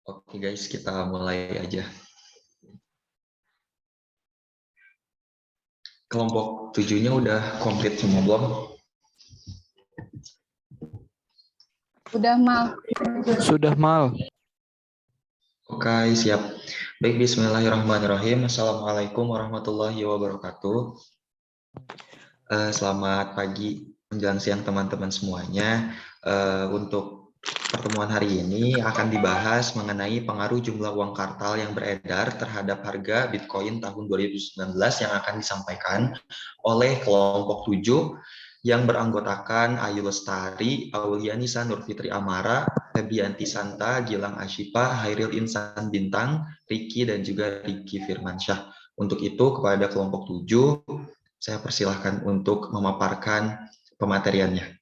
Oke guys, kita mulai aja. Kelompok 7-nya udah komplit semua belum? Udah, Mal. Sudah, Mal. Oke, siap. Baik, bismillahirrahmanirrahim. Assalamualaikum warahmatullahi wabarakatuh. Selamat pagi, menjelang siang teman-teman semuanya. Untuk pertemuan hari ini akan dibahas mengenai pengaruh jumlah uang kartal yang beredar terhadap harga Bitcoin tahun 2019 yang akan disampaikan oleh kelompok 7 yang beranggotakan Ayu Lestari, Aulianisa Nurfitri Amara, Febianti Santa, Gilang Ashifa, Hairil Insan Bintang, Riki, dan juga Riki Firmansyah. Untuk itu, kepada kelompok 7, saya persilahkan untuk memaparkan pemateriannya.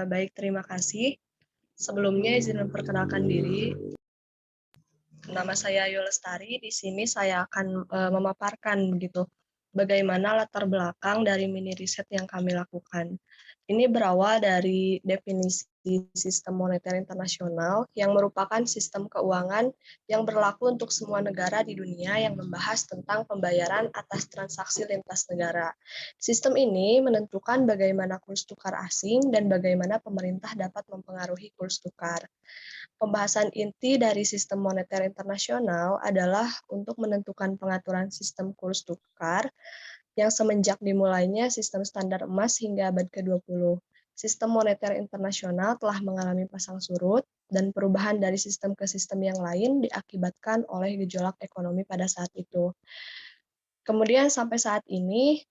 Baik, terima kasih. Sebelumnya izin memperkenalkan diri. Nama saya Ayu Lestari. Di sini saya akan memaparkan bagaimana latar belakang dari mini riset yang kami lakukan. Ini berawal dari definisi sistem moneter internasional yang merupakan sistem keuangan yang berlaku untuk semua negara di dunia yang membahas tentang pembayaran atas transaksi lintas negara. Sistem ini menentukan bagaimana kurs tukar asing dan bagaimana pemerintah dapat mempengaruhi kurs tukar. Pembahasan inti dari sistem moneter internasional adalah untuk menentukan pengaturan sistem kurs tukar yang semenjak dimulainya sistem standar emas hingga abad ke-20. Sistem moneter internasional telah mengalami pasang surut dan perubahan dari sistem ke sistem yang lain diakibatkan oleh gejolak ekonomi pada saat itu. Kemudian sampai saat ini,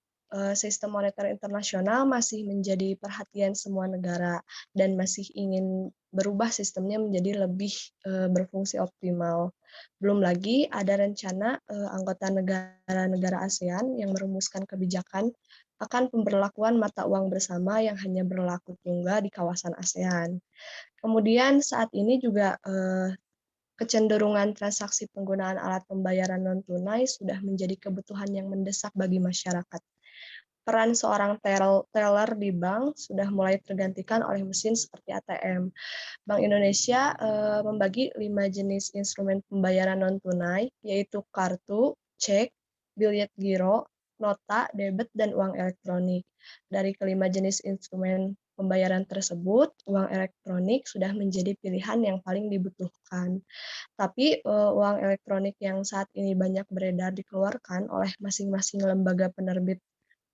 sistem moneter internasional masih menjadi perhatian semua negara dan masih ingin berubah sistemnya menjadi lebih berfungsi optimal. Belum lagi ada rencana anggota negara-negara ASEAN yang merumuskan kebijakan akan pemberlakuan mata uang bersama yang hanya berlaku tunggal di kawasan ASEAN. Kemudian saat ini juga kecenderungan transaksi penggunaan alat pembayaran non-tunai sudah menjadi kebutuhan yang mendesak bagi masyarakat. Peran seorang teller di bank sudah mulai tergantikan oleh mesin seperti ATM. Bank Indonesia membagi 5 jenis instrumen pembayaran non-tunai, yaitu kartu, cek, biljet giro, nota, debit, dan uang elektronik. Dari kelima jenis instrumen pembayaran tersebut, uang elektronik sudah menjadi pilihan yang paling dibutuhkan. Tapi uang elektronik yang saat ini banyak beredar dikeluarkan oleh masing-masing lembaga penerbit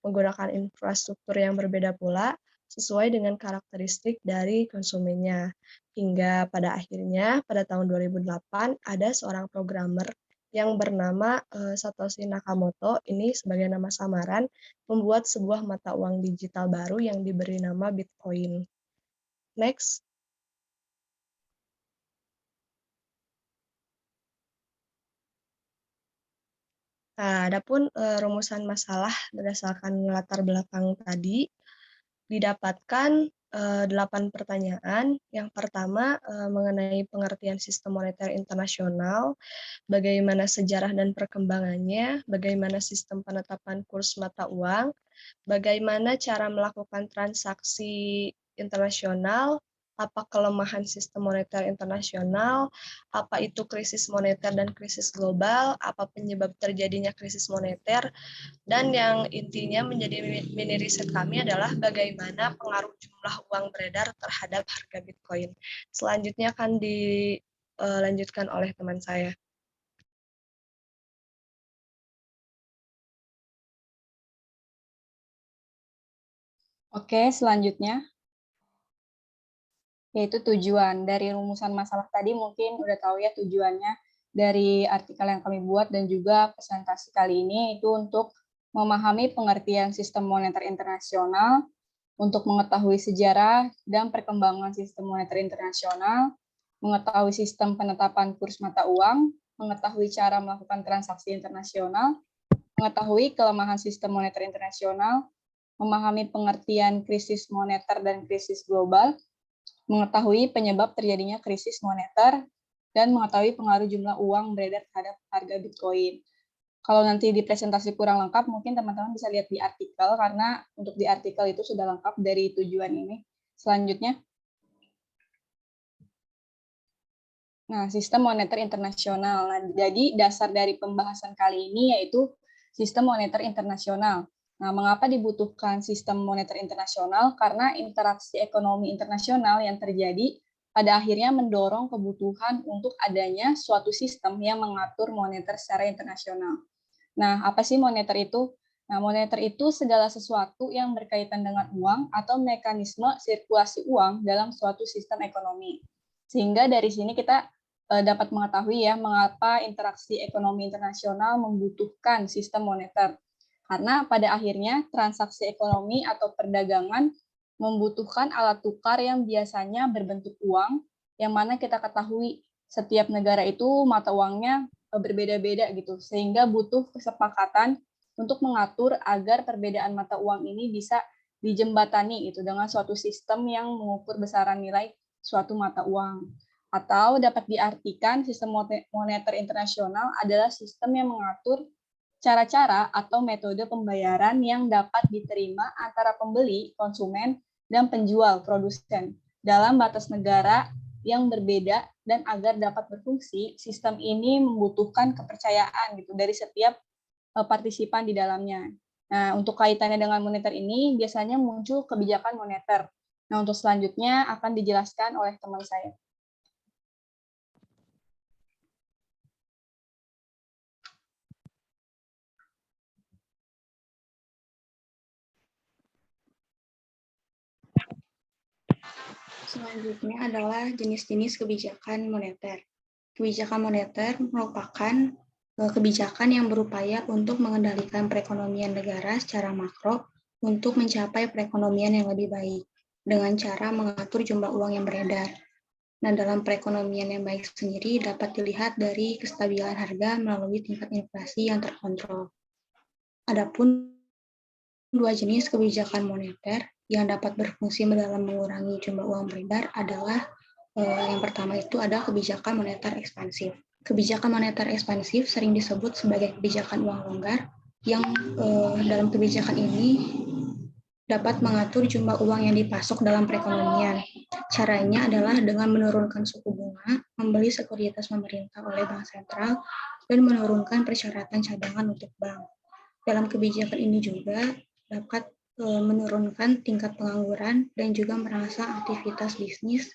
menggunakan infrastruktur yang berbeda pula sesuai dengan karakteristik dari konsumennya. Hingga pada akhirnya pada tahun 2008 ada seorang programmer yang bernama Satoshi Nakamoto, ini sebagai nama samaran, membuat sebuah mata uang digital baru yang diberi nama Bitcoin. Next. Nah, adapun rumusan masalah berdasarkan latar belakang tadi didapatkan 8 pertanyaan. Yang pertama mengenai pengertian sistem moneter internasional, bagaimana sejarah dan perkembangannya, bagaimana sistem penetapan kurs mata uang, bagaimana cara melakukan transaksi internasional, apa kelemahan sistem moneter internasional, apa itu krisis moneter dan krisis global, apa penyebab terjadinya krisis moneter, dan yang intinya menjadi mini riset kami adalah bagaimana pengaruh jumlah uang beredar terhadap harga Bitcoin. Selanjutnya akan dilanjutkan oleh teman saya. Oke, selanjutnya yaitu tujuan. Dari rumusan masalah tadi mungkin udah tahu ya tujuannya dari artikel yang kami buat dan juga presentasi kali ini itu untuk memahami pengertian sistem moneter internasional, untuk mengetahui sejarah dan perkembangan sistem moneter internasional, mengetahui sistem penetapan kurs mata uang, mengetahui cara melakukan transaksi internasional, mengetahui kelemahan sistem moneter internasional, memahami pengertian krisis moneter dan krisis global, mengetahui penyebab terjadinya krisis moneter, dan mengetahui pengaruh jumlah uang beredar terhadap harga Bitcoin. Kalau nanti di presentasi kurang lengkap, mungkin teman-teman bisa lihat di artikel, karena untuk di artikel itu sudah lengkap dari tujuan ini. Selanjutnya, nah, sistem moneter internasional. Nah, jadi dasar dari pembahasan kali ini yaitu sistem moneter internasional. Nah, mengapa dibutuhkan sistem moneter internasional? Karena interaksi ekonomi internasional yang terjadi pada akhirnya mendorong kebutuhan untuk adanya suatu sistem yang mengatur moneter secara internasional. Nah, apa sih moneter itu? Nah, moneter itu segala sesuatu yang berkaitan dengan uang atau mekanisme sirkulasi uang dalam suatu sistem ekonomi. Sehingga dari sini kita dapat mengetahui ya mengapa interaksi ekonomi internasional membutuhkan sistem moneter. Karena pada akhirnya transaksi ekonomi atau perdagangan membutuhkan alat tukar yang biasanya berbentuk uang, yang mana kita ketahui setiap negara itu mata uangnya berbeda-beda gitu, sehingga butuh kesepakatan untuk mengatur agar perbedaan mata uang ini bisa dijembatani gitu dengan suatu sistem yang mengukur besaran nilai suatu mata uang. Atau dapat diartikan sistem moneter internasional adalah sistem yang mengatur cara-cara atau metode pembayaran yang dapat diterima antara pembeli, konsumen, dan penjual, produsen, dalam batas negara yang berbeda, dan agar dapat berfungsi, sistem ini membutuhkan kepercayaan gitu dari setiap partisipan di dalamnya. Nah, untuk kaitannya dengan moneter ini, biasanya muncul kebijakan moneter. Nah, untuk selanjutnya akan dijelaskan oleh teman saya. Selanjutnya adalah jenis-jenis kebijakan moneter. Kebijakan moneter merupakan kebijakan yang berupaya untuk mengendalikan perekonomian negara secara makro untuk mencapai perekonomian yang lebih baik dengan cara mengatur jumlah uang yang beredar. Nah, dalam perekonomian yang baik sendiri dapat dilihat dari kestabilan harga melalui tingkat inflasi yang terkontrol. Adapun dua jenis kebijakan moneter yang dapat berfungsi dalam mengurangi jumlah uang beredar adalah yang pertama itu ada kebijakan moneter ekspansif. Kebijakan moneter ekspansif sering disebut sebagai kebijakan uang longgar yang dalam kebijakan ini dapat mengatur jumlah uang yang dipasok dalam perekonomian. Caranya adalah dengan menurunkan suku bunga, membeli sekuritas pemerintah oleh bank sentral, dan menurunkan persyaratan cadangan untuk bank. Dalam kebijakan ini juga dapat menurunkan tingkat pengangguran dan juga merangsang aktivitas bisnis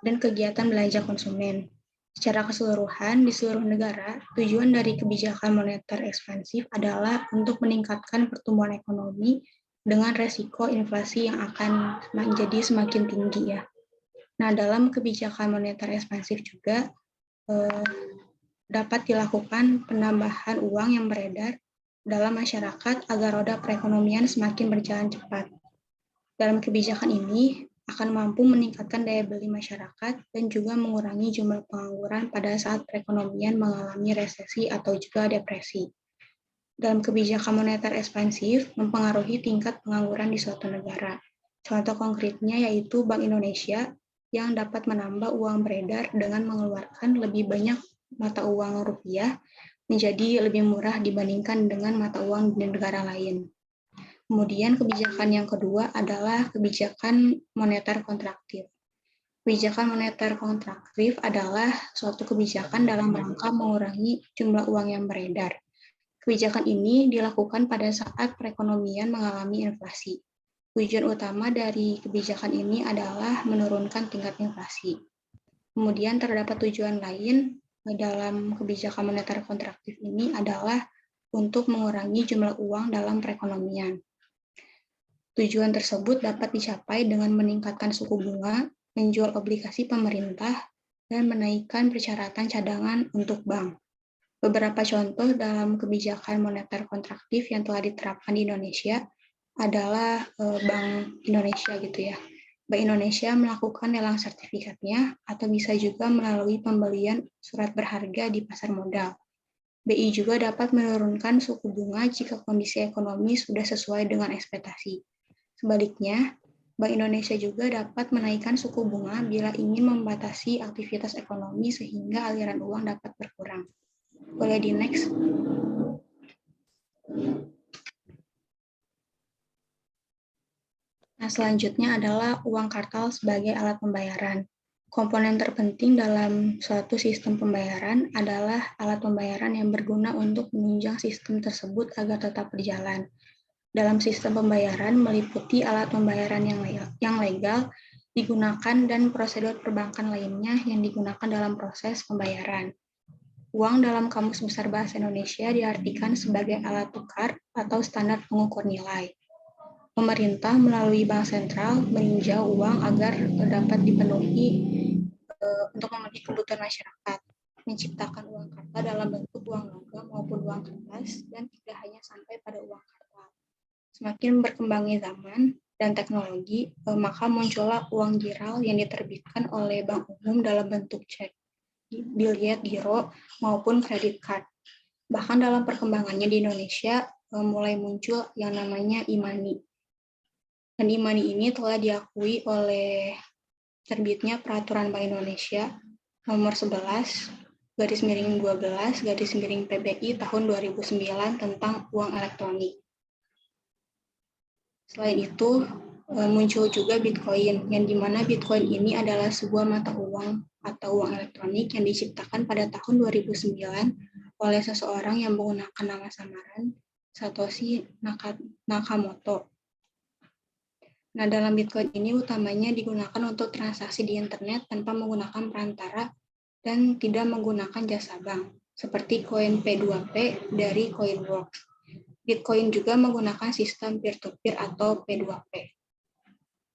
dan kegiatan belanja konsumen. Secara keseluruhan, di seluruh negara, tujuan dari kebijakan moneter ekspansif adalah untuk meningkatkan pertumbuhan ekonomi dengan resiko inflasi yang akan menjadi semakin tinggi ya. Nah, dalam kebijakan moneter ekspansif juga dapat dilakukan penambahan uang yang beredar dalam masyarakat agar roda perekonomian semakin berjalan cepat. Dalam kebijakan ini akan mampu meningkatkan daya beli masyarakat dan juga mengurangi jumlah pengangguran pada saat perekonomian mengalami resesi atau juga depresi. Dalam kebijakan moneter ekspansif mempengaruhi tingkat pengangguran di suatu negara. Contoh konkretnya yaitu Bank Indonesia yang dapat menambah uang beredar dengan mengeluarkan lebih banyak mata uang rupiah menjadi lebih murah dibandingkan dengan mata uang di negara lain. Kemudian kebijakan yang kedua adalah kebijakan moneter kontraktif. Kebijakan moneter kontraktif adalah suatu kebijakan dalam rangka mengurangi jumlah uang yang beredar. Kebijakan ini dilakukan pada saat perekonomian mengalami inflasi. Tujuan utama dari kebijakan ini adalah menurunkan tingkat inflasi. Kemudian terdapat tujuan lain dalam kebijakan moneter kontraktif ini adalah untuk mengurangi jumlah uang dalam perekonomian. Tujuan tersebut dapat dicapai dengan meningkatkan suku bunga, menjual obligasi pemerintah, dan menaikkan persyaratan cadangan untuk bank. Beberapa contoh dalam kebijakan moneter kontraktif yang telah diterapkan di Indonesia adalah Bank Indonesia gitu ya. Bank Indonesia melakukan lelang sertifikatnya atau bisa juga melalui pembelian surat berharga di pasar modal. BI juga dapat menurunkan suku bunga jika kondisi ekonomi sudah sesuai dengan ekspektasi. Sebaliknya, Bank Indonesia juga dapat menaikkan suku bunga bila ingin membatasi aktivitas ekonomi sehingga aliran uang dapat berkurang. Boleh di next. Nah, selanjutnya adalah uang kartal sebagai alat pembayaran. Komponen terpenting dalam suatu sistem pembayaran adalah alat pembayaran yang berguna untuk menunjang sistem tersebut agar tetap berjalan. Dalam sistem pembayaran meliputi alat pembayaran yang legal digunakan dan prosedur perbankan lainnya yang digunakan dalam proses pembayaran. Uang dalam Kamus Besar Bahasa Indonesia diartikan sebagai alat tukar atau standar pengukur nilai. Pemerintah melalui Bank Sentral meninjau uang agar dapat dipenuhi untuk memenuhi kebutuhan masyarakat, menciptakan uang kartal dalam bentuk uang logam maupun uang kertas, dan tidak hanya sampai pada uang kartal. Semakin berkembangnya zaman dan teknologi, maka muncullah uang giral yang diterbitkan oleh Bank Umum dalam bentuk cek, biliet giro, maupun kredit card. Bahkan dalam perkembangannya di Indonesia, mulai muncul yang namanya e-money. Dan e-money ini telah diakui oleh terbitnya Peraturan Bank Indonesia nomor 11 /12 tahun 2009 tentang uang elektronik. Selain itu, muncul juga Bitcoin, yang dimana Bitcoin ini adalah sebuah mata uang atau uang elektronik yang diciptakan pada tahun 2009 oleh seseorang yang menggunakan nama samaran Satoshi Nakamoto. Nah, dalam Bitcoin ini utamanya digunakan untuk transaksi di internet tanpa menggunakan perantara dan tidak menggunakan jasa bank, seperti koin P2P dari Coinworks. Bitcoin juga menggunakan sistem peer-to-peer atau P2P.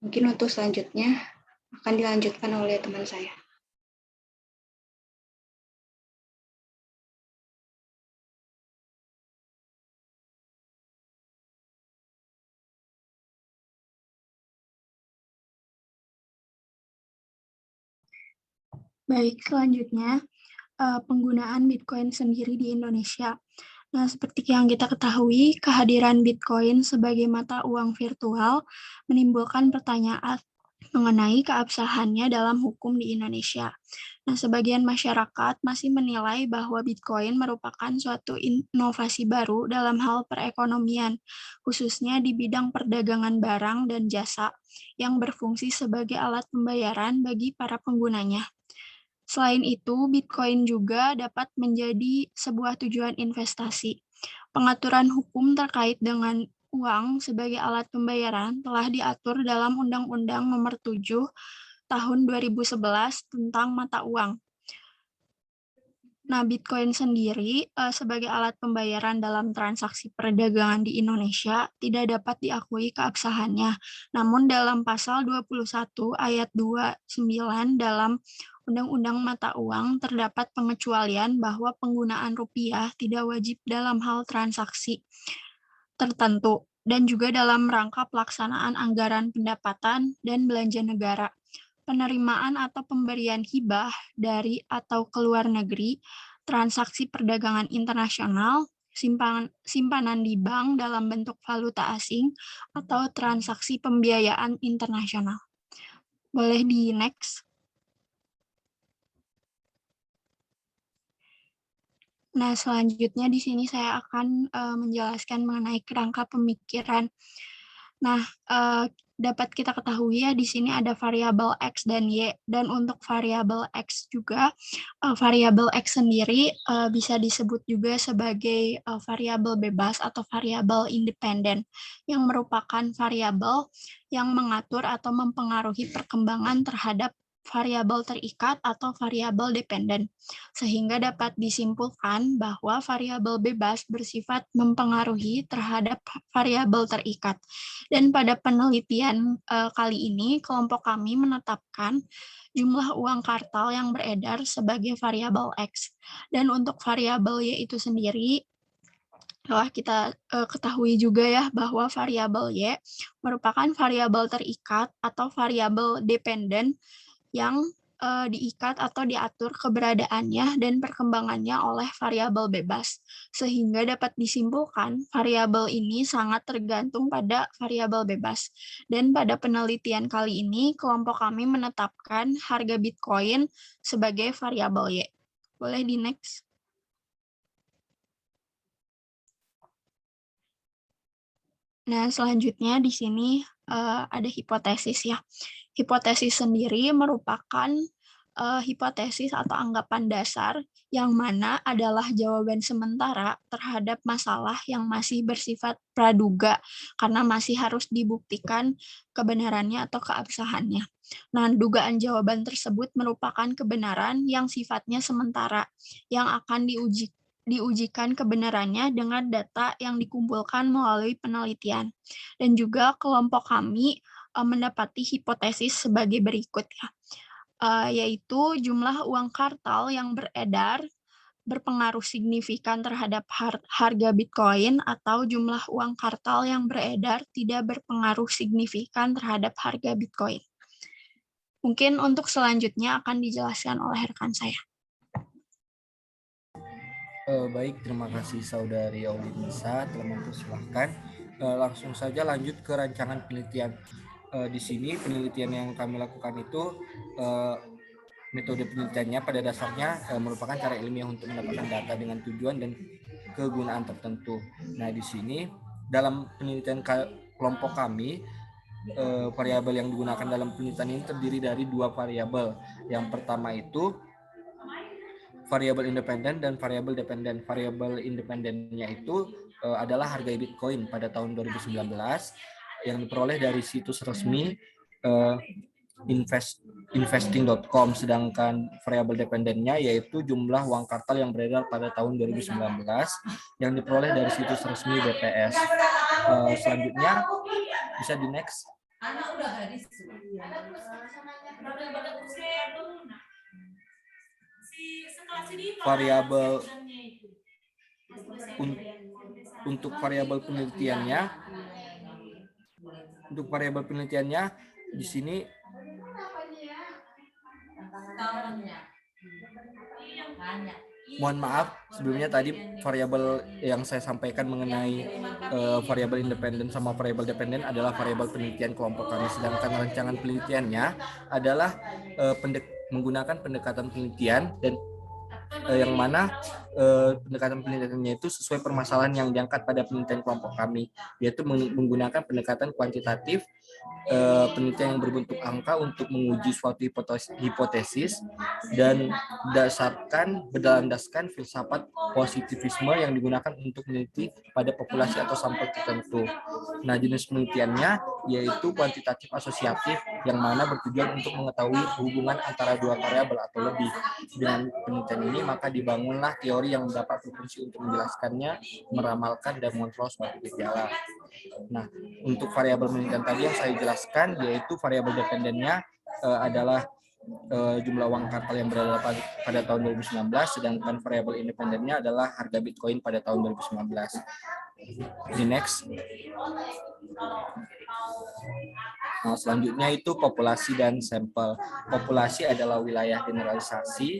Mungkin untuk selanjutnya akan dilanjutkan oleh teman saya. Baik, selanjutnya penggunaan Bitcoin sendiri di Indonesia. Nah, seperti yang kita ketahui, kehadiran Bitcoin sebagai mata uang virtual menimbulkan pertanyaan mengenai keabsahannya dalam hukum di Indonesia. Nah, sebagian masyarakat masih menilai bahwa Bitcoin merupakan suatu inovasi baru dalam hal perekonomian, khususnya di bidang perdagangan barang dan jasa yang berfungsi sebagai alat pembayaran bagi para penggunanya. Selain itu, Bitcoin juga dapat menjadi sebuah tujuan investasi. Pengaturan hukum terkait dengan uang sebagai alat pembayaran telah diatur dalam Undang-Undang Nomor 7 Tahun 2011 tentang mata uang. Nah, Bitcoin sendiri sebagai alat pembayaran dalam transaksi perdagangan di Indonesia tidak dapat diakui keabsahannya. Namun dalam pasal 21 ayat 29 dalam Undang-Undang Mata Uang terdapat pengecualian bahwa penggunaan rupiah tidak wajib dalam hal transaksi tertentu dan juga dalam rangka pelaksanaan anggaran pendapatan dan belanja negara. Penerimaan atau pemberian hibah dari atau ke luar negeri, transaksi perdagangan internasional, simpanan di bank dalam bentuk valuta asing, atau transaksi pembiayaan internasional. Boleh di next. Nah, selanjutnya di sini saya akan menjelaskan mengenai kerangka pemikiran. Nah, dapat kita ketahui ya di sini ada variabel X dan Y, dan untuk variabel X juga, variabel X sendiri bisa disebut juga sebagai variabel bebas atau variabel independen, yang merupakan variabel yang mengatur atau mempengaruhi perkembangan terhadap variabel terikat atau variabel dependen, sehingga dapat disimpulkan bahwa variabel bebas bersifat mempengaruhi terhadap variabel terikat. Dan pada penelitian kali ini, kelompok kami menetapkan jumlah uang kartal yang beredar sebagai variabel X. Dan untuk variabel Y itu sendiri, telah kita ketahui juga ya bahwa variabel Y merupakan variabel terikat atau variabel dependen yang diikat atau diatur keberadaannya dan perkembangannya oleh variabel bebas, sehingga dapat disimpulkan variabel ini sangat tergantung pada variabel bebas. Dan pada penelitian kali ini, kelompok kami menetapkan harga Bitcoin sebagai variabel Y. Boleh di next. Nah, selanjutnya di sini ada hipotesis ya. Hipotesis sendiri merupakan hipotesis atau anggapan dasar yang mana adalah jawaban sementara terhadap masalah yang masih bersifat praduga karena masih harus dibuktikan kebenarannya atau keabsahannya. Nah, dugaan jawaban tersebut merupakan kebenaran yang sifatnya sementara yang akan diujikan kebenarannya dengan data yang dikumpulkan melalui penelitian. Dan juga kelompok kami mendapati hipotesis sebagai berikut ya, yaitu jumlah uang kartal yang beredar berpengaruh signifikan terhadap harga Bitcoin atau jumlah uang kartal yang beredar tidak berpengaruh signifikan terhadap harga Bitcoin. Mungkin untuk selanjutnya akan dijelaskan oleh rekan saya. Baik, terima kasih Saudari Aulinisa telah mempersilahkan. Langsung saja lanjut ke rancangan penelitian. Di sini penelitian yang kami lakukan itu metode penelitiannya pada dasarnya merupakan cara ilmiah untuk mendapatkan data dengan tujuan dan kegunaan tertentu. Nah, di sini dalam penelitian kelompok kami, variabel yang digunakan dalam penelitian ini terdiri dari 2 variabel. Yang pertama itu variabel independen dan variabel dependen. Variabel independennya itu adalah harga Bitcoin pada tahun 2019 yang diperoleh dari situs resmi investing.com, sedangkan variabel dependennya yaitu jumlah uang kartal yang beredar pada tahun 2019 yang diperoleh dari situs resmi BPS. Selanjutnya bisa di next. Variabel untuk variabel penelitiannya di sini mohon maaf sebelumnya tadi variabel yang saya sampaikan mengenai variabel independen sama variabel dependen adalah variabel penelitian kelompok kami, sedangkan rancangan penelitiannya adalah menggunakan pendekatan penelitian dan yang mana pendekatan penelitiannya itu sesuai permasalahan yang diangkat pada penelitian kelompok kami, yaitu menggunakan pendekatan kuantitatif, penelitian yang berbentuk angka untuk menguji suatu hipotesis dan berlandaskan filsafat positivisme yang digunakan untuk meneliti pada populasi atau sampel tertentu. Nah, jenis penelitiannya yaitu kuantitatif asosiatif yang mana bertujuan untuk mengetahui hubungan antara 2 variabel atau lebih. Dengan penelitian ini maka dibangunlah teori yang mendapat berfungsi untuk menjelaskannya, meramalkan dan mengontrol suatu gejala. Nah, untuk variabel penelitian tadi yang saya jelaskan yaitu variabel dependennya adalah jumlah uang kartal yang berada pada tahun 2019, sedangkan variabel independennya adalah harga Bitcoin pada tahun 2019. Di next. Nah, selanjutnya itu populasi dan sampel. Populasi adalah wilayah generalisasi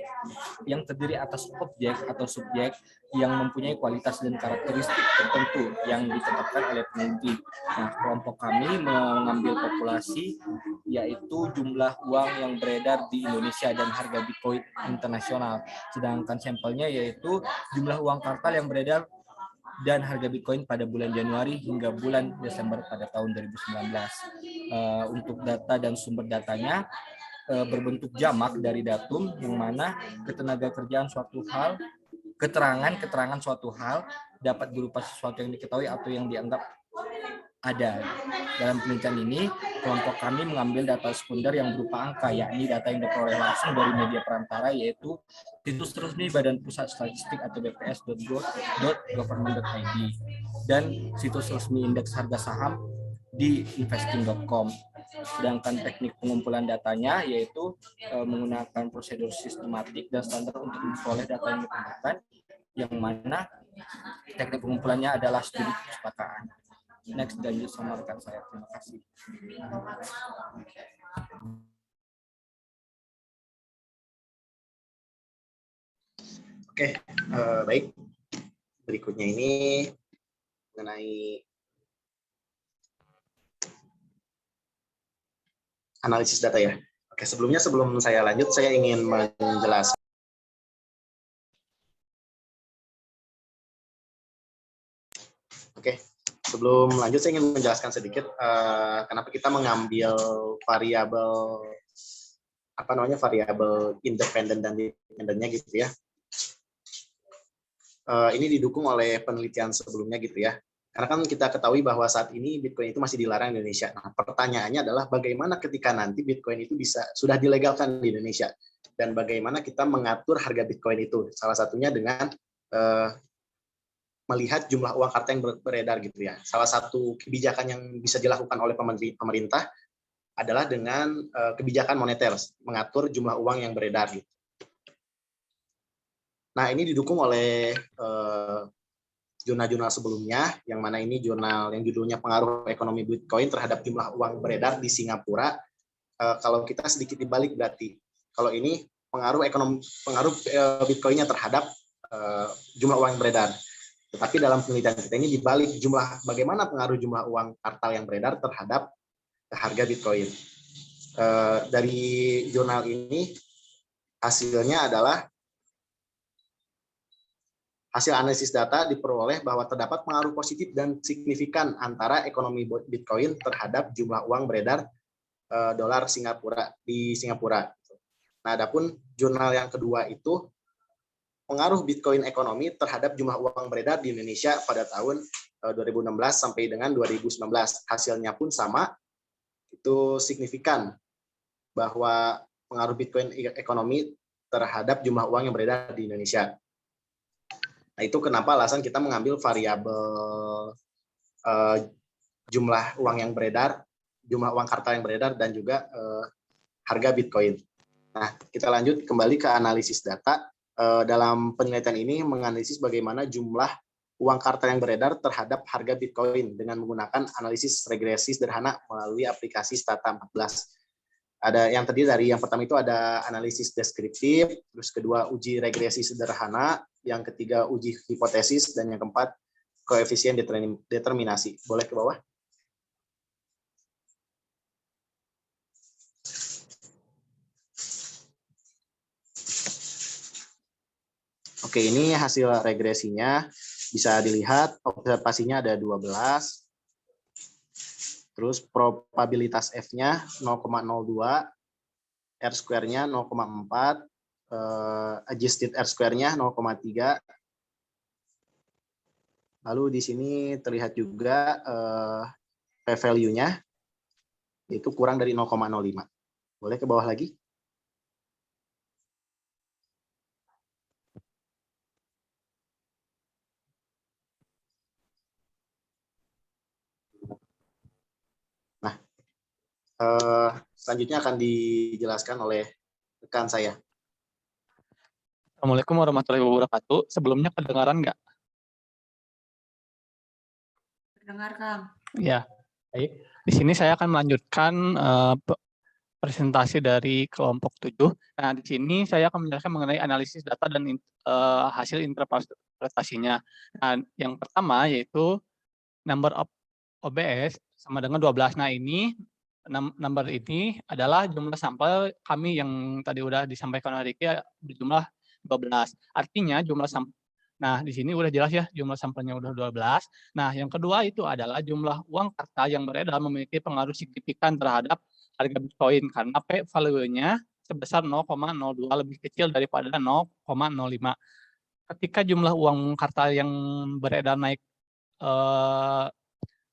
yang terdiri atas objek atau subjek yang mempunyai kualitas dan karakteristik tertentu yang ditetapkan oleh peneliti. Nah, kelompok kami mengambil populasi yaitu jumlah uang yang beredar di Indonesia dan harga Bitcoin internasional. Sedangkan sampelnya yaitu jumlah uang kartal yang beredar dan harga Bitcoin pada bulan Januari hingga bulan Desember pada tahun 2019. Untuk data dan sumber datanya berbentuk jamak dari datum, yang mana ketenagakerjaan suatu hal, keterangan suatu hal dapat berupa sesuatu yang diketahui atau yang dianggap ada. Dalam penelitian ini, kelompok kami mengambil data sekunder yang berupa angka, yakni data yang diperoleh langsung dari media perantara, yaitu situs resmi Badan Pusat Statistik atau bps.go.government.id dan situs resmi indeks harga saham di investing.com. Sedangkan teknik pengumpulan datanya yaitu menggunakan prosedur sistematik dan standar untuk memperoleh data yang diperlukan, yang mana teknik pengumpulannya adalah studi kepustakaan. Next, lanjut sama rekan saya. Terima kasih. Oke, baik. Berikutnya ini mengenai analisis data ya. Oke, sebelum saya lanjut, saya ingin menjelaskan. Oke, Sebelum lanjut, saya ingin menjelaskan sedikit kenapa kita mengambil variabel variabel independen dan independennya gitu ya. Ini didukung oleh penelitian sebelumnya gitu ya. Karena kan kita ketahui bahwa saat ini Bitcoin itu masih dilarang di Indonesia. Nah, pertanyaannya adalah bagaimana ketika nanti Bitcoin itu sudah dilegalkan di Indonesia, dan bagaimana kita mengatur harga Bitcoin itu. Salah satunya dengan melihat jumlah uang kartal yang beredar gitu ya. Salah satu kebijakan yang bisa dilakukan oleh pemerintah adalah dengan kebijakan moneter, mengatur jumlah uang yang beredar gitu. Nah, ini didukung oleh jurnal-jurnal sebelumnya, yang mana ini jurnal yang judulnya Pengaruh Ekonomi Bitcoin Terhadap Jumlah Uang Beredar di Singapura. Kalau kita sedikit dibalik berarti, kalau ini pengaruh Bitcoinnya terhadap jumlah uang yang beredar. Tetapi dalam penelitian kita ini dibalik bagaimana pengaruh jumlah uang kartal yang beredar terhadap harga Bitcoin. Dari jurnal ini hasilnya adalah hasil analisis data diperoleh bahwa terdapat pengaruh positif dan signifikan antara ekonomi Bitcoin terhadap jumlah uang beredar dolar Singapura di Singapura. Nah, adapun jurnal yang kedua itu pengaruh Bitcoin ekonomi terhadap jumlah uang beredar di Indonesia pada tahun 2016 sampai dengan 2019. Hasilnya pun sama, itu signifikan bahwa pengaruh Bitcoin ekonomi terhadap jumlah uang yang beredar di Indonesia. Nah, itu kenapa alasan kita mengambil variabel jumlah uang yang beredar, jumlah uang kartal yang beredar, dan juga harga Bitcoin. Nah, kita lanjut kembali ke analisis data. Dalam penelitian ini menganalisis bagaimana jumlah uang kartal yang beredar terhadap harga Bitcoin dengan menggunakan analisis regresi sederhana melalui aplikasi Stata 14. Ada yang terdiri dari yang pertama itu ada analisis deskriptif, terus kedua uji regresi sederhana, yang ketiga uji hipotesis, dan yang keempat koefisien determinasi. Boleh ke bawah? Oke, ini hasil regresinya. Bisa dilihat observasinya ada 12. Terus probabilitas F-nya 0,02, R-square-nya 0,4, adjusted R-square-nya 0,3. Lalu di sini terlihat juga p-value-nya, yaitu kurang dari 0,05. Boleh ke bawah lagi? Selanjutnya akan dijelaskan oleh rekan saya. Assalamualaikum warahmatullahi wabarakatuh. Sebelumnya kedengaran nggak? Dengar, Kang. Ya, baik. Di sini saya akan melanjutkan presentasi dari kelompok 7. Nah, di sini saya akan menjelaskan mengenai analisis data dan hasil interpretasinya. Nah, yang pertama yaitu number of OBS sama dengan 12. Nah, ini number ini adalah jumlah sampel kami yang tadi udah disampaikan oleh Riki berjumlah 12. Artinya jumlah sampel. Nah, di sini udah jelas ya jumlah sampelnya udah 12. Nah, yang kedua itu adalah jumlah uang kartal yang beredar memiliki pengaruh signifikan terhadap harga Bitcoin karena P value-nya sebesar 0,02 lebih kecil daripada 0,05. Ketika jumlah uang kartal yang beredar naik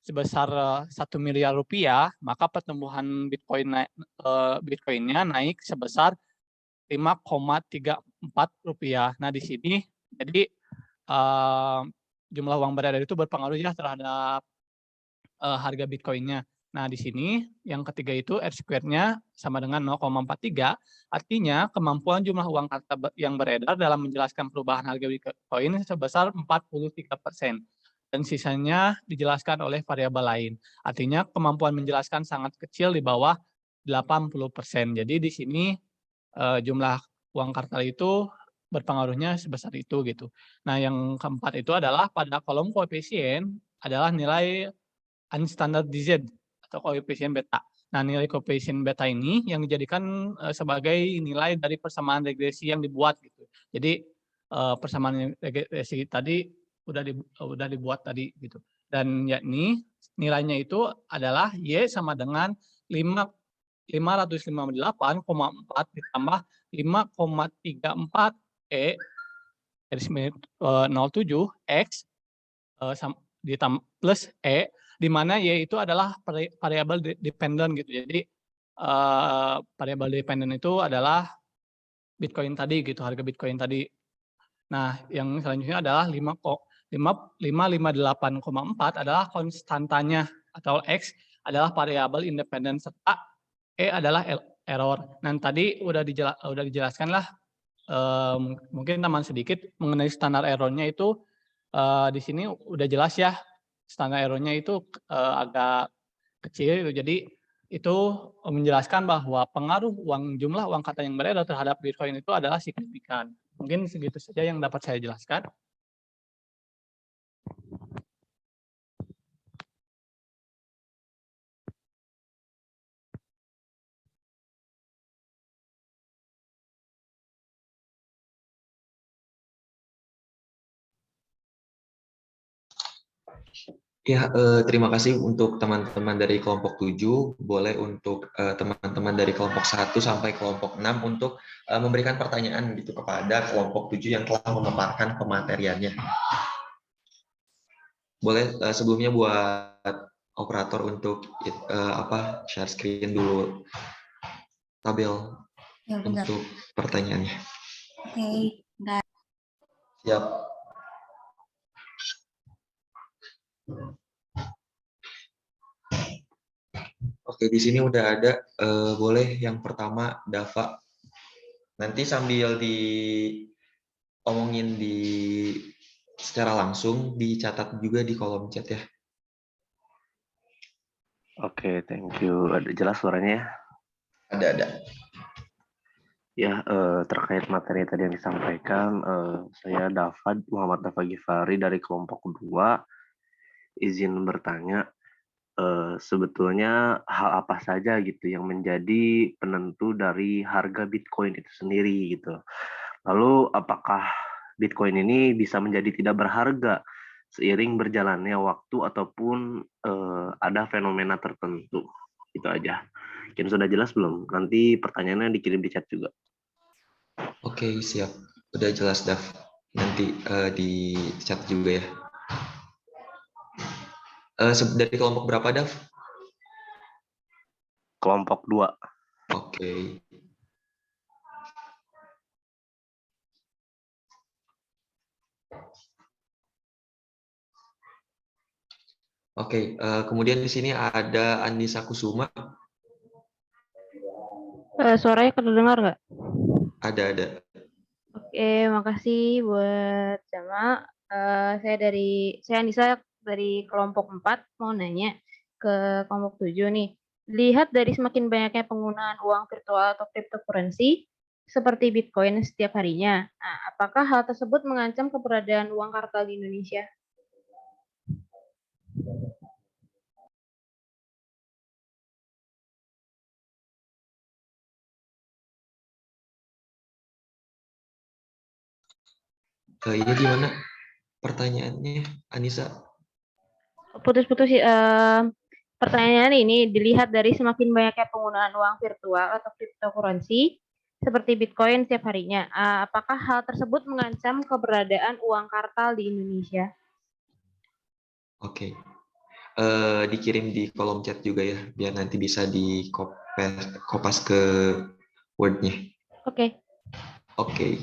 sebesar 1 miliar rupiah, maka pertumbuhan Bitcoin-nya naik sebesar 5,34 rupiah. Nah, di sini jadi jumlah uang beredar itu berpengaruh ya terhadap harga Bitcoin-nya. Nah, di sini yang ketiga itu R-square-nya sama dengan 0,43, artinya kemampuan jumlah uang kartal yang beredar dalam menjelaskan perubahan harga Bitcoin sebesar 43%. Dan sisanya dijelaskan oleh variabel lain. Artinya kemampuan menjelaskan sangat kecil di bawah 80%. Jadi di sini jumlah uang kartal itu berpengaruhnya sebesar itu gitu. Nah, yang keempat itu adalah pada kolom koefisien adalah nilai unstandardized atau koefisien beta. Nah, nilai koefisien beta ini yang dijadikan sebagai nilai dari persamaan regresi yang dibuat gitu. Jadi persamaan regresi tadi udah dibuat tadi gitu. Dan yakni nilainya itu adalah Y sama dengan 558,4 ditambah 5,34 E garis miring 07 X plus E, di mana Y itu adalah variabel dependent gitu. Jadi variabel dependent itu adalah Bitcoin tadi gitu, harga Bitcoin tadi. Nah, yang selanjutnya adalah 558,4 adalah konstantanya atau X adalah variabel independen serta E adalah error. Nah, tadi udah dijelaskan lah mungkin tambahan sedikit mengenai standar errornya itu di sini udah jelas ya, standar errornya itu agak kecil gitu. Jadi itu menjelaskan bahwa pengaruh jumlah uang kata yang beredar terhadap Bitcoin itu adalah signifikan. Mungkin segitu saja yang dapat saya jelaskan. Ya, terima kasih untuk teman-teman dari kelompok 7. Boleh untuk teman-teman dari kelompok 1 sampai kelompok 6 untuk memberikan pertanyaan gitu kepada kelompok 7 yang telah memaparkan pemateriannya. Boleh sebelumnya buat operator untuk share screen dulu tabel Ya, bentar. untuk pertanyaannya. Oke, bentar. Siap. Oke, di sini udah ada. Boleh yang pertama, Dava. Nanti sambil diomongin secara langsung, dicatat juga di kolom chat ya. Oke, thank you. Ada jelas suaranya ya? Ada. Ya, terkait materi tadi yang disampaikan, saya Muhammad Dava Gifari dari kelompok 2, izin bertanya, sebetulnya hal apa saja gitu yang menjadi penentu dari harga Bitcoin itu sendiri gitu. Lalu apakah Bitcoin ini bisa menjadi tidak berharga seiring berjalannya waktu ataupun ada fenomena tertentu? Itu aja. Mungkin sudah jelas belum? Nanti pertanyaannya dikirim di chat juga. Oke, siap. Udah jelas, Dav. Nanti di chat juga ya. Dari kelompok berapa, Dav? Kelompok 2. Oke. Oke, kemudian di sini ada Anissa Kusuma. Suaranya kedengar nggak? Ada. Oke, makasih buat Jama. Saya Anissa dari kelompok 4 mau nanya ke kelompok 7 nih. Lihat dari semakin banyaknya penggunaan uang virtual atau cryptocurrency seperti Bitcoin setiap harinya. Nah, apakah hal tersebut mengancam keberadaan uang kartal di Indonesia? Ini gimana pertanyaannya, Anissa? Putus-putus sih. Pertanyaan ini dilihat dari semakin banyaknya penggunaan uang virtual atau cryptocurrency seperti Bitcoin setiap harinya. Apakah hal tersebut mengancam keberadaan uang kartal di Indonesia? Oke. Dikirim di kolom chat juga ya, biar nanti bisa dikopas ke Word-nya. Oke. Oke.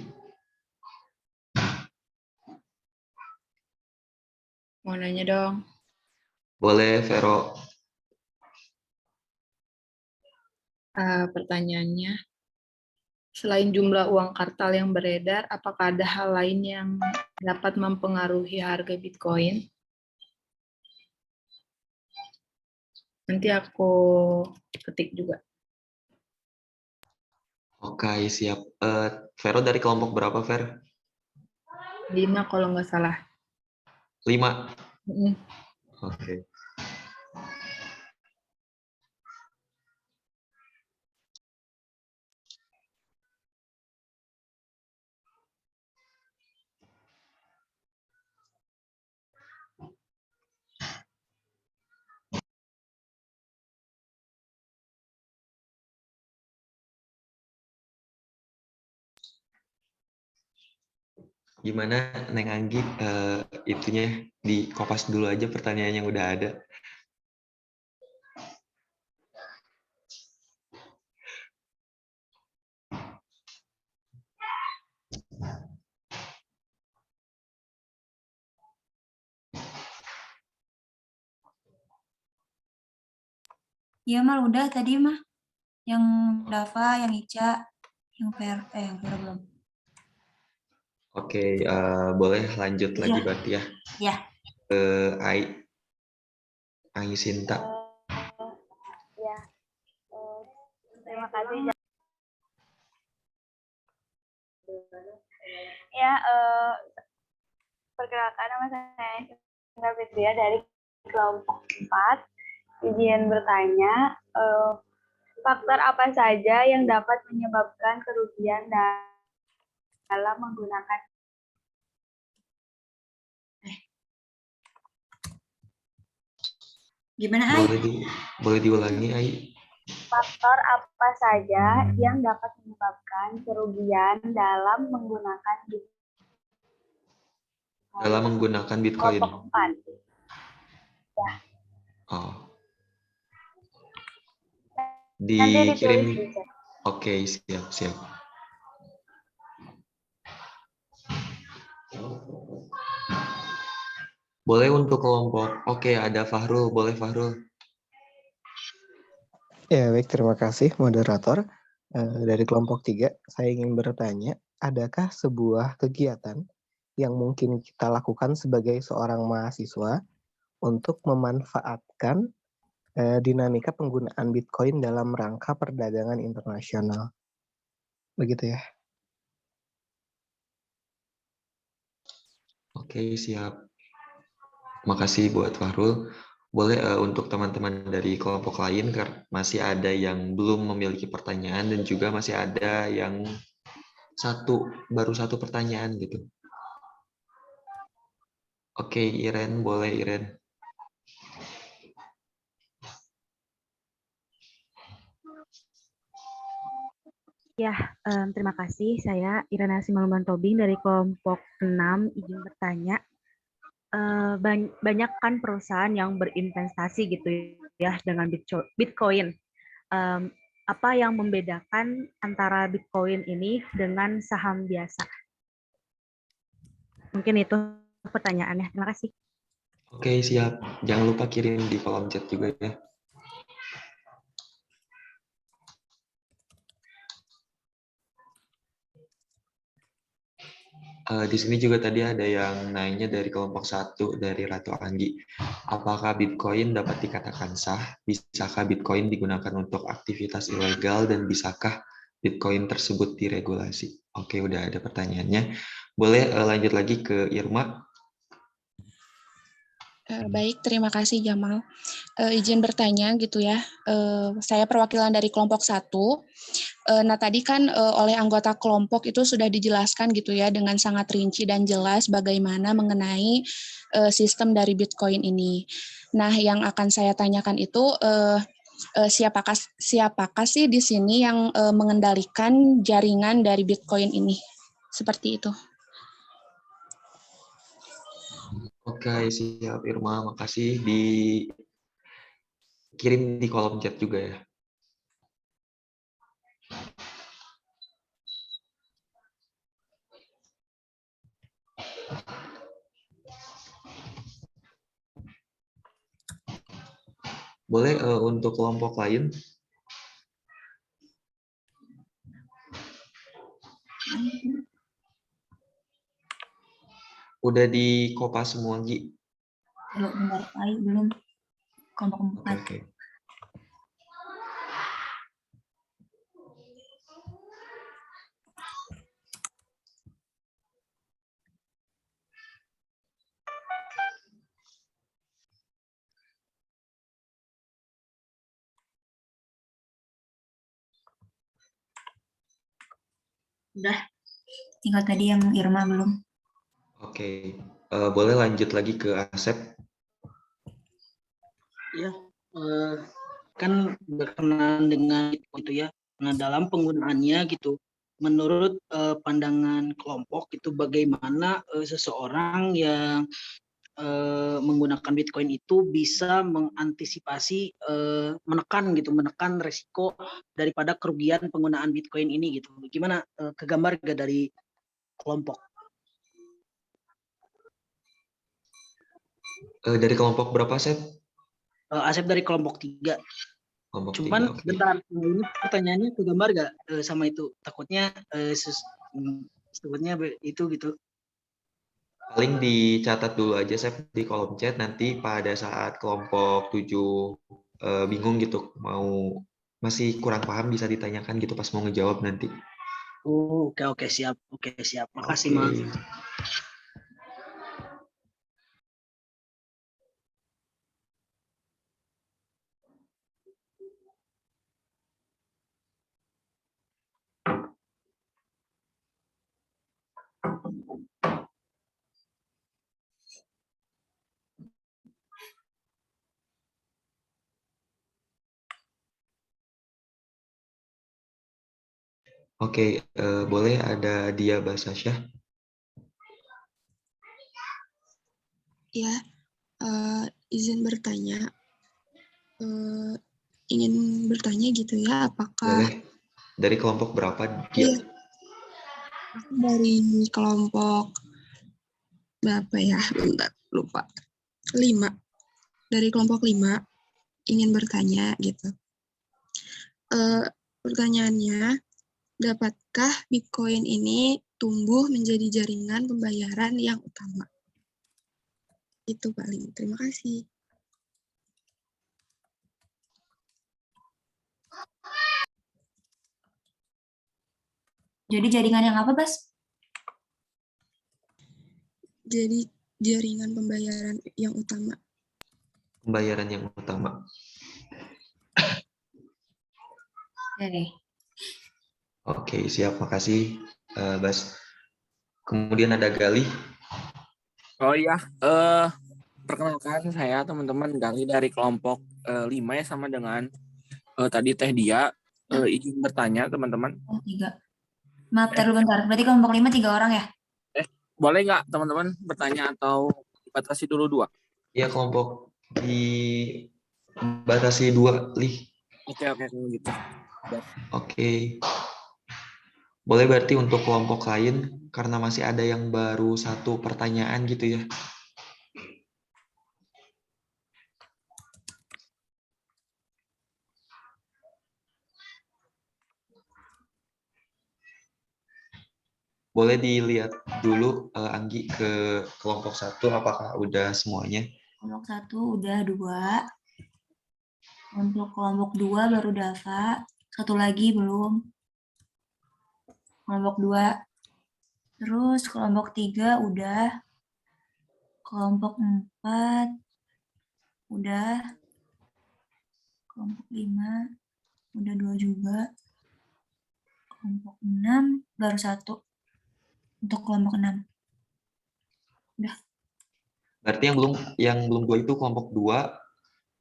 Mau nanya dong. Boleh, Vero. Pertanyaannya, selain jumlah uang kartal yang beredar, apakah ada hal lain yang dapat mempengaruhi harga Bitcoin? Nanti aku ketik juga. Oke, siap. Vero dari kelompok berapa, Ver? 5 kalau nggak salah. 5? Oke. Gimana Neng Anggi, itunya di kopas dulu aja pertanyaan yang udah ada. Iya mal udah tadi mah. Yang Dava, yang Ica, yang Vera belum. Oke, boleh lanjut lagi Iya. berarti ya. Ya. Ke Ai Sinta. Ya, terima kasih. Ya, perkenalkan nama saya Sinta Fitria dari kelompok 4. Izin bertanya, faktor apa saja yang dapat menyebabkan kerugian dalam menggunakan Gimana Ai? Boleh diulangi Ai. Faktor apa saja yang dapat menyebabkan kerugian dalam menggunakan Bitcoin? Dalam menggunakan Bitcoin. Kelompok 4. Ya. Oh. Dikirim. Oke, siap. Boleh untuk kelompok. Oke, ada Fahrul. Boleh Fahrul. Ya, baik. Terima kasih, moderator. Dari kelompok 3, saya ingin bertanya, adakah sebuah kegiatan yang mungkin kita lakukan sebagai seorang mahasiswa untuk memanfaatkan dinamika penggunaan Bitcoin dalam rangka perdagangan internasional? Begitu ya. Oke, siap. Makasih buat Fahrul. Boleh untuk teman-teman dari kelompok lain, masih ada yang belum memiliki pertanyaan dan juga masih ada yang baru satu pertanyaan gitu. Oke, Iren, boleh Iren. Ya, terima kasih. Saya Irena Simaluman Tobing dari kelompok 6, izin bertanya. Banyak kan perusahaan yang berinvestasi gitu ya dengan Bitcoin. Apa yang membedakan antara Bitcoin ini dengan saham biasa? Mungkin itu pertanyaannya. Terima kasih. Oke, siap. Jangan lupa kirim di kolom chat juga ya. Di sini juga tadi ada yang nanya dari kelompok 1 dari Ratu Anggi. Apakah Bitcoin dapat dikatakan sah? Bisakah Bitcoin digunakan untuk aktivitas ilegal dan bisakah Bitcoin tersebut diregulasi? Oke, udah ada pertanyaannya. Boleh lanjut lagi ke Irma. Baik, terima kasih Jamal. Izin bertanya gitu ya. Saya perwakilan dari kelompok 1. Nah tadi kan oleh anggota kelompok itu sudah dijelaskan gitu ya dengan sangat rinci dan jelas bagaimana mengenai sistem dari Bitcoin ini. Nah yang akan saya tanyakan itu siapakah sih di sini yang mengendalikan jaringan dari Bitcoin ini? Seperti itu. Oke, siap Irma, makasih. Dikirim di kolom chat juga ya. Boleh untuk kelompok lain? Udah di kopas semua, Gi? Belum. Kelompok 4. Oke. Udah. Tinggal tadi yang Irma belum. Oke. Boleh lanjut lagi ke Asep? Ya, kan berkenaan dengan itu ya. Nah, dalam penggunaannya gitu, menurut pandangan kelompok itu bagaimana seseorang yang menggunakan Bitcoin itu bisa mengantisipasi menekan resiko daripada kerugian penggunaan Bitcoin ini gitu. Gimana kegambar gak dari kelompok? Dari kelompok berapa, Sep? Asep dari kelompok 3. Kelompok Cuman 3, oke. bentar, ini pertanyaannya kegambar gak sama itu? Takutnya itu gitu. Paling dicatat dulu aja, Sep, di kolom chat. Nanti pada saat kelompok 7 bingung gitu, masih kurang paham, bisa ditanyakan gitu pas mau ngejawab nanti. Oh, oke, siap. Makasih, Mas. Oke, boleh ada Dia Basasya? Ya, izin bertanya. Ingin bertanya gitu ya, apakah Boleh. Dari kelompok berapa dia? Iya. Aku dari kelompok berapa ya? Bentar, lupa. 5. Dari kelompok 5 ingin bertanya gitu. Pertanyaannya, dapatkah Bitcoin ini tumbuh menjadi jaringan pembayaran yang utama? Itu paling. Terima kasih. Jadi jaringan yang apa, Bas? Jadi jaringan pembayaran yang utama. Pembayaran yang utama. Oke, siap. Makasih, Bas. Kemudian ada Gali. Oh iya, perkenalkan saya teman-teman dari kelompok 5 ya, sama dengan tadi Teh Dia. Izin bertanya teman-teman. Oh, 3. Maaf, taruh bentar. Berarti kelompok 5 3 orang ya? Boleh nggak teman-teman bertanya atau dibatasi dulu 2? Ya, kelompok dibatasi 2, Lih. Oke, gitu. Oke. Boleh berarti untuk kelompok lain, karena masih ada yang baru 1 pertanyaan gitu ya. Boleh dilihat dulu, Anggi, ke kelompok 1 apakah udah semuanya? Kelompok 1 udah 2. Untuk kelompok 2 baru Dava. 1 lagi belum. Kelompok 2. Terus kelompok 3 udah. Kelompok 4 udah. Kelompok 5 udah 2 juga. Kelompok 6 baru 1. Untuk kelompok 6. Udah. Berarti yang belum 2 itu kelompok 2,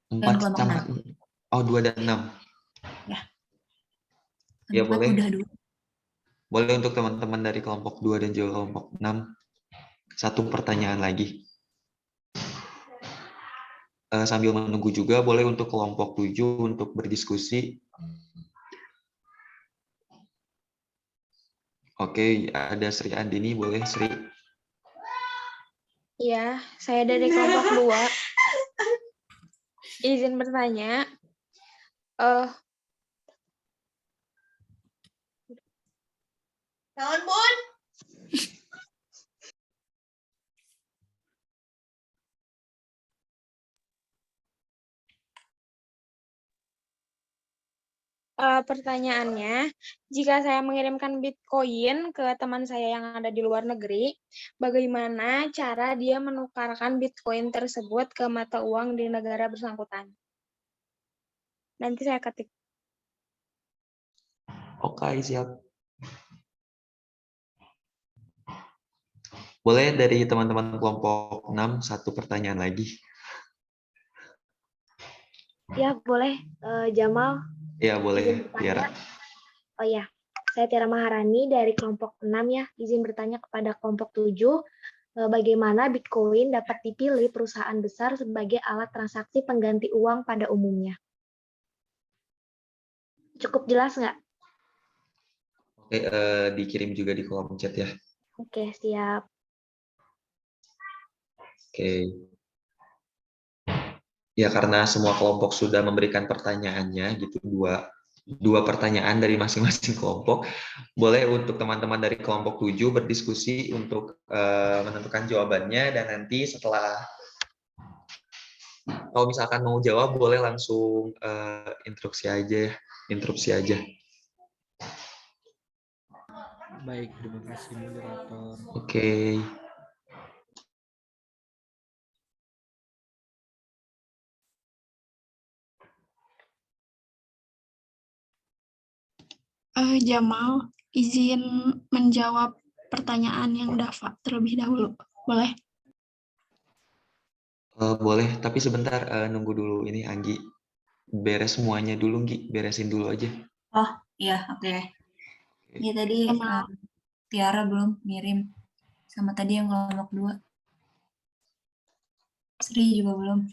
4 sama 2 dan 6. Ya. Ya, boleh. Udah 2. Boleh untuk teman-teman dari kelompok 2 dan juga kelompok 6, 1 pertanyaan lagi. Sambil menunggu juga, boleh untuk kelompok 7 untuk berdiskusi. Oke, ada Sri Andini, boleh Sri? Ya, saya dari kelompok 2. Izin bertanya. Naon, Bun? Pertanyaannya, jika saya mengirimkan Bitcoin ke teman saya yang ada di luar negeri, bagaimana cara dia menukarkan Bitcoin tersebut ke mata uang di negara bersangkutan? Nanti saya ketik. Oke, siap. Boleh dari teman-teman kelompok 6, 1 pertanyaan lagi. Ya, boleh. Jamal. Ya, boleh, Tiara. Oh ya, Saya Tiara Maharani dari kelompok 6 ya. Izin bertanya kepada kelompok 7, bagaimana Bitcoin dapat dipilih perusahaan besar sebagai alat transaksi pengganti uang pada umumnya? Cukup jelas nggak? Oke, dikirim juga di kolom chat ya. Oke, siap. Oke. Ya, karena semua kelompok sudah memberikan pertanyaannya, gitu, dua pertanyaan dari masing-masing kelompok. Boleh untuk teman-teman dari kelompok 7 berdiskusi untuk menentukan jawabannya, dan nanti setelah, kalau misalkan mau jawab, boleh langsung interupsi aja. Baik, terima kasih moderator. Oke. Jamal, izin menjawab pertanyaan yang Dava terlebih dahulu. Boleh? Boleh, tapi sebentar, nunggu dulu ini Anggi. Beres semuanya dulu, Nggi. Beresin dulu aja. Oh, iya, oke. Iya, tadi Tiara belum ngirim. Sama tadi yang kelompok 2. Sri juga belum.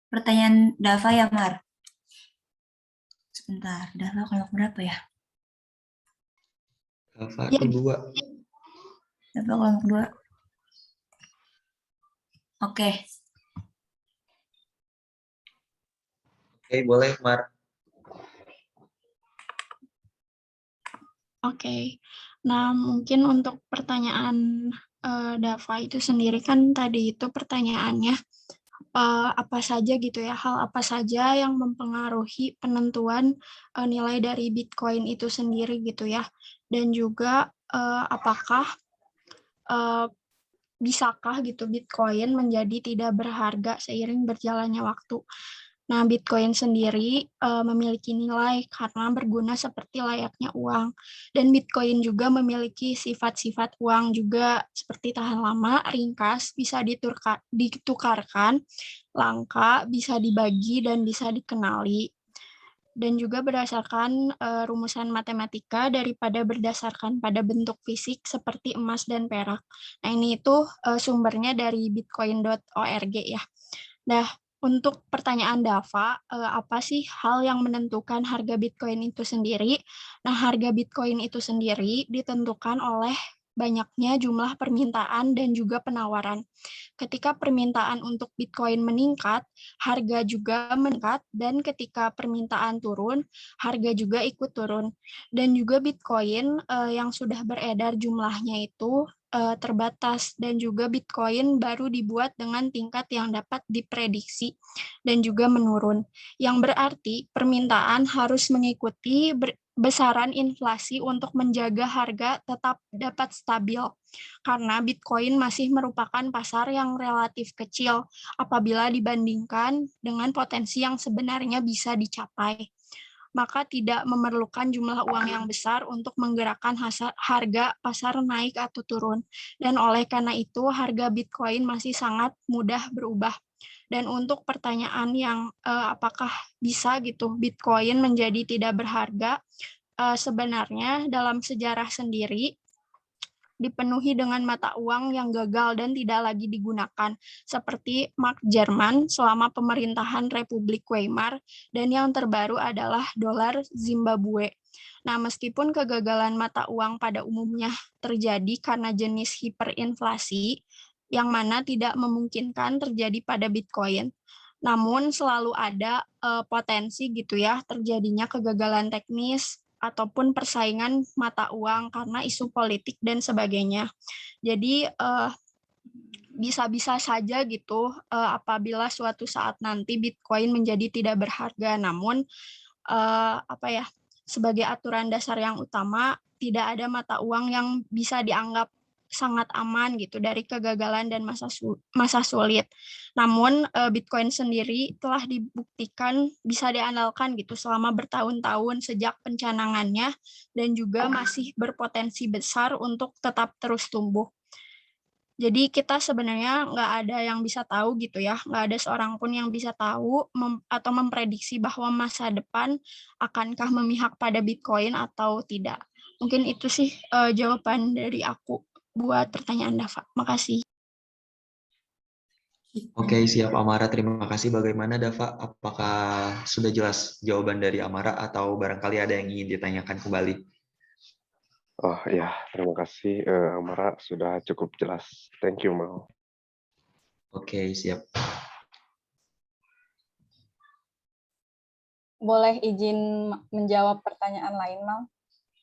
Pertanyaan Dava ya, Mar? Sebentar, Dava kelompok berapa ya? Dava kedua. Dava kelompok 2. Oke. Oke, boleh, Mar. Oke. Nah, mungkin untuk pertanyaan Dava itu sendiri kan tadi itu pertanyaannya apa saja gitu ya, hal apa saja yang mempengaruhi penentuan nilai dari Bitcoin itu sendiri gitu ya. Dan juga apakah bisakah gitu Bitcoin menjadi tidak berharga seiring berjalannya waktu. Nah, Bitcoin sendiri memiliki nilai karena berguna seperti layaknya uang. Dan Bitcoin juga memiliki sifat-sifat uang juga seperti tahan lama, ringkas, bisa ditukarkan, langka, bisa dibagi, dan bisa dikenali. Dan juga berdasarkan rumusan matematika daripada berdasarkan pada bentuk fisik seperti emas dan perak. Nah, ini itu sumbernya dari bitcoin.org ya. Nah, untuk pertanyaan Dava, apa sih hal yang menentukan harga Bitcoin itu sendiri? Nah, harga Bitcoin itu sendiri ditentukan oleh banyaknya jumlah permintaan dan juga penawaran. Ketika permintaan untuk Bitcoin meningkat, harga juga meningkat, dan ketika permintaan turun, harga juga ikut turun. Dan juga Bitcoin yang sudah beredar jumlahnya itu terbatas, dan juga Bitcoin baru dibuat dengan tingkat yang dapat diprediksi dan juga menurun. Yang berarti permintaan harus mengikuti besaran inflasi untuk menjaga harga tetap dapat stabil. Karena Bitcoin masih merupakan pasar yang relatif kecil apabila dibandingkan dengan potensi yang sebenarnya bisa dicapai. Maka tidak memerlukan jumlah uang yang besar untuk menggerakkan harga pasar naik atau turun. Dan oleh karena itu, harga Bitcoin masih sangat mudah berubah. Dan untuk pertanyaan yang apakah bisa gitu Bitcoin menjadi tidak berharga, sebenarnya dalam sejarah sendiri dipenuhi dengan mata uang yang gagal dan tidak lagi digunakan, seperti mark Jerman selama pemerintahan Republik Weimar, dan yang terbaru adalah dolar Zimbabwe. Nah, meskipun kegagalan mata uang pada umumnya terjadi karena jenis hiperinflasi, yang mana tidak memungkinkan terjadi pada Bitcoin, namun selalu ada potensi gitu ya terjadinya kegagalan teknis ataupun persaingan mata uang karena isu politik dan sebagainya. Jadi bisa-bisa saja gitu apabila suatu saat nanti Bitcoin menjadi tidak berharga. Namun sebagai aturan dasar yang utama tidak ada mata uang yang bisa dianggap sangat aman gitu dari kegagalan dan masa sulit. Namun Bitcoin sendiri telah dibuktikan bisa diandalkan gitu selama bertahun-tahun sejak pencanangannya dan juga masih berpotensi besar untuk tetap terus tumbuh. Jadi kita sebenarnya nggak ada yang bisa tahu gitu ya, nggak ada seorang pun yang bisa tahu atau memprediksi bahwa masa depan akankah memihak pada Bitcoin atau tidak. Mungkin itu sih jawaban dari aku buat pertanyaan Dava. Makasih. Oke, siap Amara. Terima kasih. Bagaimana Dava? Apakah sudah jelas jawaban dari Amara atau barangkali ada yang ingin ditanyakan kembali? Oh ya, terima kasih Amara, sudah cukup jelas. Thank you, Mal. Oke, siap. Boleh izin menjawab pertanyaan lain, Mal?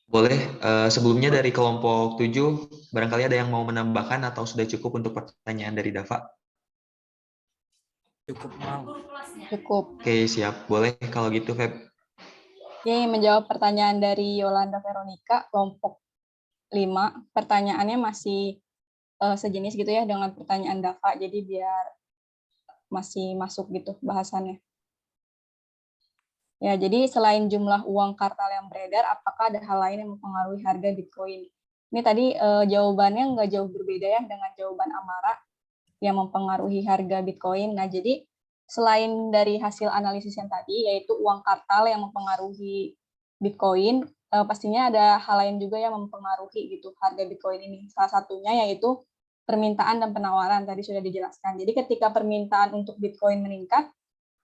Boleh. Sebelumnya dari kelompok 7, barangkali ada yang mau menambahkan atau sudah cukup untuk pertanyaan dari Dava? Cukup, Mal. Cukup. Oke, siap. Boleh kalau gitu, Feb. Oke, menjawab pertanyaan dari Yolanda Veronica, kelompok 5. Pertanyaannya masih sejenis gitu ya dengan pertanyaan Dava, jadi biar masih masuk gitu bahasannya. Ya, jadi selain jumlah uang kartal yang beredar, apakah ada hal lain yang mempengaruhi harga Bitcoin? Ini tadi jawabannya nggak jauh berbeda ya dengan jawaban Amara yang mempengaruhi harga Bitcoin. Nah, jadi selain dari hasil analisis yang tadi, yaitu uang kartal yang mempengaruhi Bitcoin, pastinya ada hal lain juga yang mempengaruhi gitu harga Bitcoin ini. Salah satunya yaitu permintaan dan penawaran, tadi sudah dijelaskan. Jadi ketika permintaan untuk Bitcoin meningkat,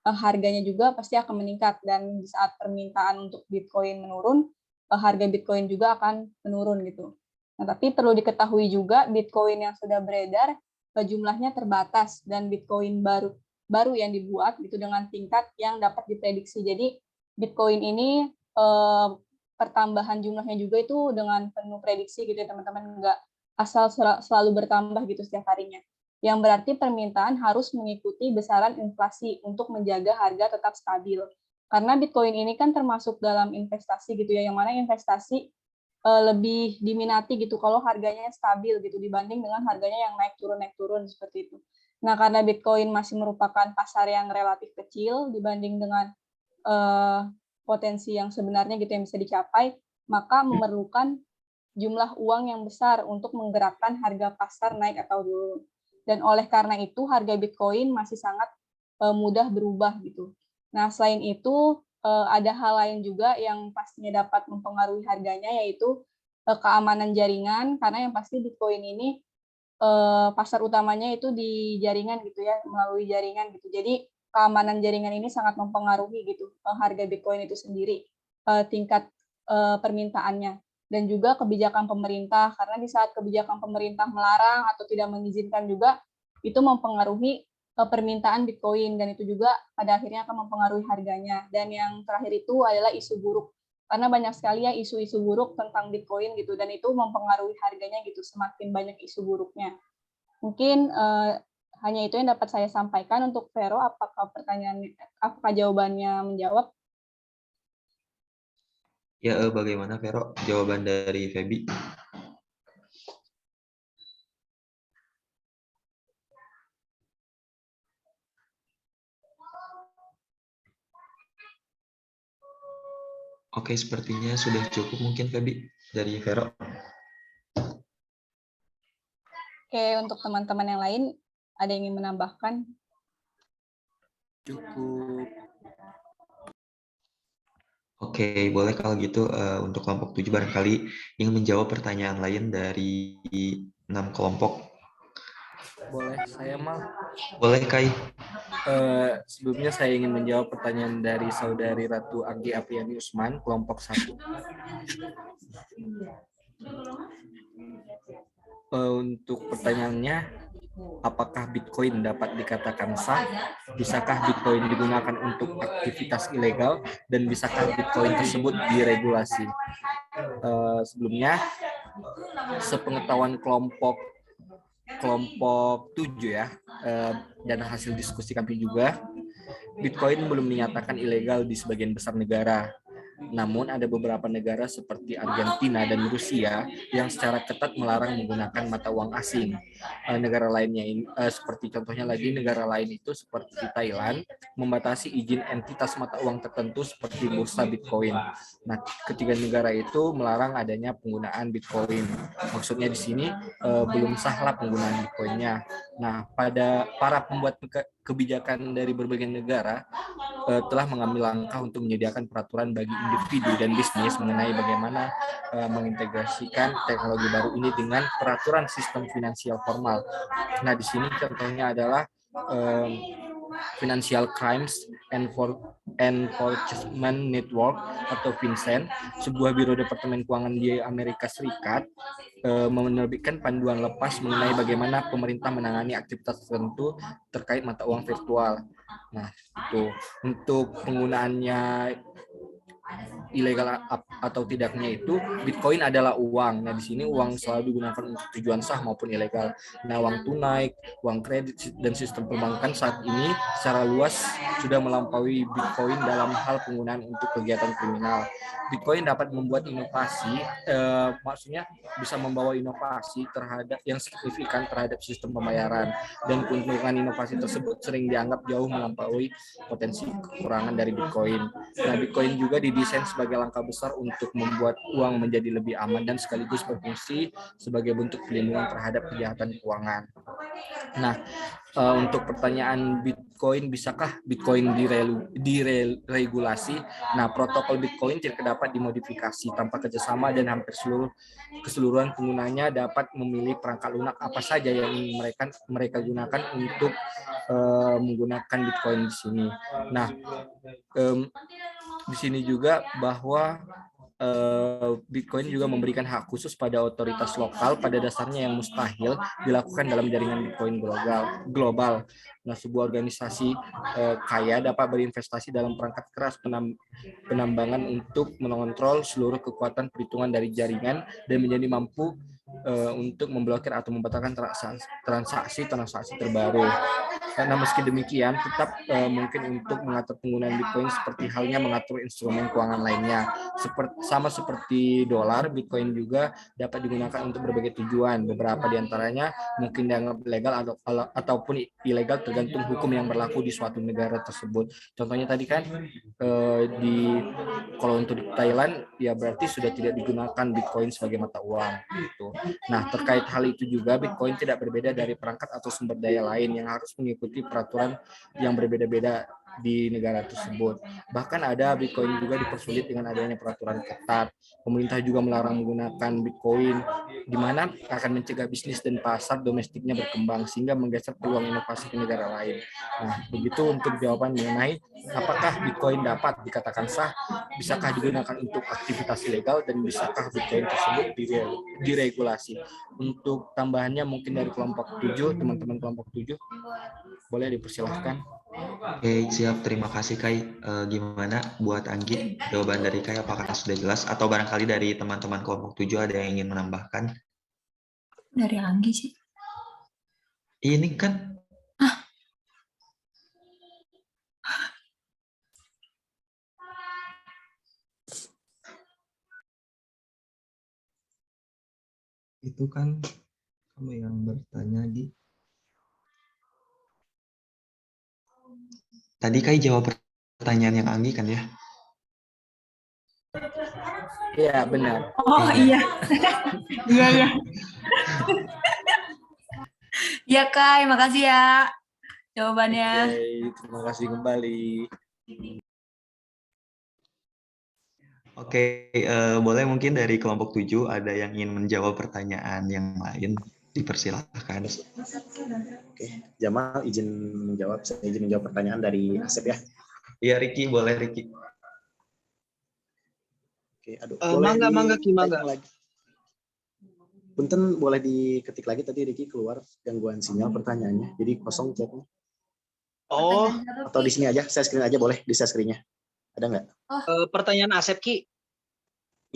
harganya juga pasti akan meningkat, dan di saat permintaan untuk Bitcoin menurun, harga Bitcoin juga akan menurun gitu. Nah, tapi perlu diketahui juga Bitcoin yang sudah beredar jumlahnya terbatas dan Bitcoin baru yang dibuat gitu dengan tingkat yang dapat diprediksi. Jadi Bitcoin ini pertambahan jumlahnya juga itu dengan penuh prediksi gitu ya teman-teman, nggak asal selalu bertambah gitu setiap harinya. Yang berarti permintaan harus mengikuti besaran inflasi untuk menjaga harga tetap stabil. Karena Bitcoin ini kan termasuk dalam investasi gitu ya, yang mana investasi lebih diminati gitu kalau harganya stabil gitu dibanding dengan harganya yang naik turun seperti itu. Nah, karena Bitcoin masih merupakan pasar yang relatif kecil dibanding dengan potensi yang sebenarnya gitu yang bisa dicapai, maka memerlukan jumlah uang yang besar untuk menggerakkan harga pasar naik atau turun. Dan oleh karena itu harga Bitcoin masih sangat mudah berubah gitu. Nah, selain itu ada hal lain juga yang pastinya dapat mempengaruhi harganya, yaitu keamanan jaringan, karena yang pasti Bitcoin ini pasar utamanya itu di jaringan gitu ya, melalui jaringan gitu. Jadi keamanan jaringan ini sangat mempengaruhi gitu harga Bitcoin itu sendiri, tingkat permintaannya, dan juga kebijakan pemerintah, karena di saat kebijakan pemerintah melarang atau tidak mengizinkan juga itu mempengaruhi permintaan Bitcoin, dan itu juga pada akhirnya akan mempengaruhi harganya. Dan yang terakhir itu adalah isu buruk, karena banyak sekali ya isu-isu buruk tentang Bitcoin gitu, dan itu mempengaruhi harganya gitu, semakin banyak isu buruknya. Mungkin hanya itu yang dapat saya sampaikan. Untuk Vero, apakah jawabannya menjawab? Ya, bagaimana Vero jawaban dari Febi? Oke, sepertinya sudah cukup mungkin Febi dari Vero. Oke, untuk teman-teman yang lain, ada yang ingin menambahkan? Cukup. Oke, boleh kalau gitu untuk kelompok 7 barangkali ingin menjawab pertanyaan lain dari 6 kelompok. Boleh, saya Mal. Boleh, Kai. Sebelumnya saya ingin menjawab pertanyaan dari Saudari Ratu Anggi Apriani Usman, kelompok 1. Untuk pertanyaannya, apakah Bitcoin dapat dikatakan sah? Bisakah Bitcoin digunakan untuk aktivitas ilegal? Dan bisakah Bitcoin tersebut diregulasi? Sebelumnya, sepengetahuan kelompok 7 ya, dan hasil diskusi kami juga, Bitcoin belum dinyatakan ilegal di sebagian besar negara. Namun ada beberapa negara seperti Argentina dan Rusia yang secara ketat melarang menggunakan mata uang asing. Negara lainnya seperti contohnya lagi negara lain itu seperti Thailand membatasi izin entitas mata uang tertentu seperti bursa Bitcoin. Nah, ketiga negara itu melarang adanya penggunaan Bitcoin. Maksudnya di sini belum sahlah penggunaan Bitcoinnya. Nah, pada para pembuat kebijakan dari berbagai negara telah mengambil langkah untuk menyediakan peraturan bagi individu dan bisnis mengenai bagaimana mengintegrasikan teknologi baru ini dengan peraturan sistem finansial formal. Nah, di sini contohnya adalah Financial Crimes Enforcement Network atau FinCEN, sebuah biro departemen keuangan di Amerika Serikat, menerbitkan panduan lepas mengenai bagaimana pemerintah menangani aktivitas tertentu terkait mata uang virtual. Nah, itu untuk penggunaannya ilegal atau tidaknya itu, Bitcoin adalah uang. Nah, di sini uang selalu digunakan untuk tujuan sah maupun ilegal. Nah, uang tunai, uang kredit, dan sistem perbankan saat ini secara luas sudah melampaui Bitcoin dalam hal penggunaan untuk kegiatan kriminal. Bitcoin dapat membuat inovasi, maksudnya bisa membawa inovasi terhadap yang signifikan terhadap sistem pembayaran, dan keuntungan inovasi tersebut sering dianggap jauh melampaui potensi kekurangan dari Bitcoin. Nah, Bitcoin juga didesain sebagai langkah besar untuk membuat uang menjadi lebih aman dan sekaligus berfungsi sebagai bentuk pelindungan terhadap kejahatan keuangan. Nah, untuk pertanyaan Bitcoin, bisakah Bitcoin diregulasi? Nah, protokol Bitcoin tidak dapat dimodifikasi tanpa kerjasama dan hampir keseluruhan penggunanya dapat memilih perangkat lunak apa saja yang mereka gunakan untuk menggunakan Bitcoin di sini. Nah, di sini juga bahwa Bitcoin juga memberikan hak khusus pada otoritas lokal, pada dasarnya yang mustahil dilakukan dalam jaringan Bitcoin global. Nah, sebuah organisasi kaya dapat berinvestasi dalam perangkat keras penambangan untuk mengontrol seluruh kekuatan perhitungan dari jaringan dan menjadi mampu untuk memblokir atau membatalkan transaksi terbaru. Karena meski demikian, tetap mungkin untuk mengatur penggunaan Bitcoin seperti halnya mengatur instrumen keuangan lainnya. Sama seperti dolar, Bitcoin juga dapat digunakan untuk berbagai tujuan. Beberapa di antaranya mungkin dianggap legal ataupun ilegal tergantung hukum yang berlaku di suatu negara tersebut. Contohnya tadi kan kalau untuk di Thailand ya berarti sudah tidak digunakan Bitcoin sebagai mata uang gitu. Nah, terkait hal itu juga Bitcoin tidak berbeda dari perangkat atau sumber daya lain yang harus mengikuti peraturan yang berbeda-beda di negara tersebut. Bahkan ada Bitcoin juga dipersulit dengan adanya peraturan ketat. Pemerintah juga melarang menggunakan Bitcoin, di mana akan mencegah bisnis dan pasar domestiknya berkembang sehingga menggeser peluang inovasi ke negara lain. Nah, begitu untuk jawaban mengenai apakah Bitcoin dapat dikatakan sah, bisakah digunakan untuk aktivitas ilegal, dan bisakah Bitcoin tersebut diregulasi. Untuk tambahannya mungkin dari kelompok 7, teman-teman kelompok 7, boleh dipersilahkan. Oke, siap. Terima kasih, Kai. Gimana buat Anggi? Jawaban dari Kai apakah sudah jelas? Atau barangkali dari teman-teman kelompok 7 ada yang ingin menambahkan? Dari Anggi sih. Ini kan. Itu kan kamu yang bertanya di. Tadi Kai jawab pertanyaan yang Anggi kan ya? Iya, benar. Oh iya. Iya. Iya, Kai, makasih ya jawabannya. Oke, terima kasih kembali. Oke, boleh mungkin dari kelompok 7 ada yang ingin menjawab pertanyaan yang lain, dipersilahkan. Oke, Jamal izin menjawab. Saya izin menjawab pertanyaan dari Asep ya. Iya, Riki, boleh Riki. Oke, aduh. Mangga, lagi. Punten boleh diketik lagi, tadi Riki keluar gangguan sinyal pertanyaannya, jadi kosong chatnya. Oh, atau di sini aja, share screen aja boleh, di share screen-nya. Ada nggak? Pertanyaan Asep, Ki.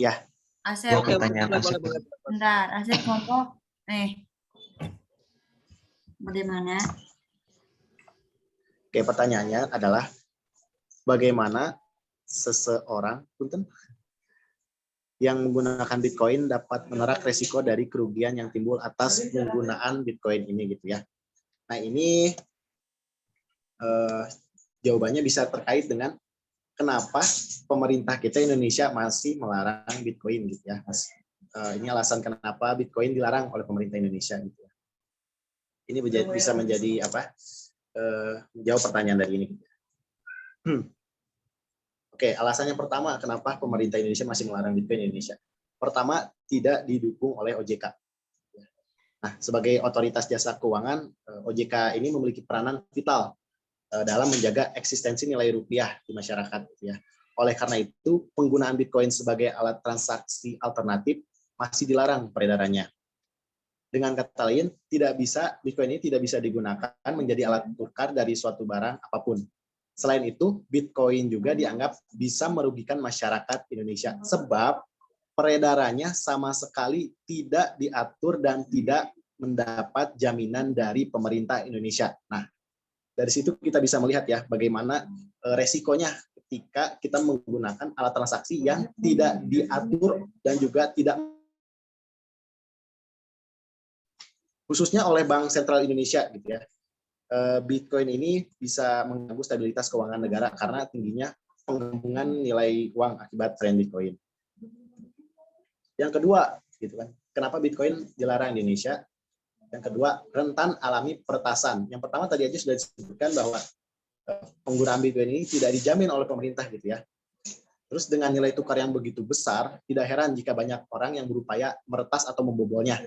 Ya. Asep. Oh, pertanyaan Asep. Bentar, Asep kelompok. Bagaimana? Oke, pertanyaannya adalah bagaimana seseorang punten yang menggunakan Bitcoin dapat menerak resiko dari kerugian yang timbul atas penggunaan Bitcoin ini gitu ya. Nah ini jawabannya bisa terkait dengan kenapa pemerintah kita Indonesia masih melarang Bitcoin gitu ya. Ini alasan kenapa Bitcoin dilarang oleh pemerintah Indonesia gitu ya. Ini bisa menjadi apa? Jawab pertanyaan dari ini. Oke, alasannya pertama kenapa pemerintah Indonesia masih melarang Bitcoin di Indonesia. Pertama, tidak didukung oleh OJK. Nah, sebagai otoritas jasa keuangan, OJK ini memiliki peranan vital dalam menjaga eksistensi nilai rupiah di masyarakat. Ya. Oleh karena itu, penggunaan Bitcoin sebagai alat transaksi alternatif masih dilarang peredarannya. Dengan kata lain, Bitcoin ini tidak bisa digunakan menjadi alat tukar dari suatu barang apapun. Selain itu, Bitcoin juga dianggap bisa merugikan masyarakat Indonesia sebab peredarannya sama sekali tidak diatur dan tidak mendapat jaminan dari pemerintah Indonesia. Nah, dari situ kita bisa melihat ya bagaimana resikonya ketika kita menggunakan alat transaksi yang tidak diatur dan juga tidak khususnya oleh Bank Sentral Indonesia gitu ya. Bitcoin ini bisa mengganggu stabilitas keuangan negara karena tingginya penggabungan nilai uang akibat tren Bitcoin. Yang kedua, gitu kan, kenapa Bitcoin dilarang di Indonesia? Yang kedua, rentan alami peretasan. Yang pertama tadi aja sudah disebutkan bahwa penggunaan Bitcoin ini tidak dijamin oleh pemerintah gitu ya. Terus dengan nilai tukar yang begitu besar, tidak heran jika banyak orang yang berupaya meretas atau membobolnya.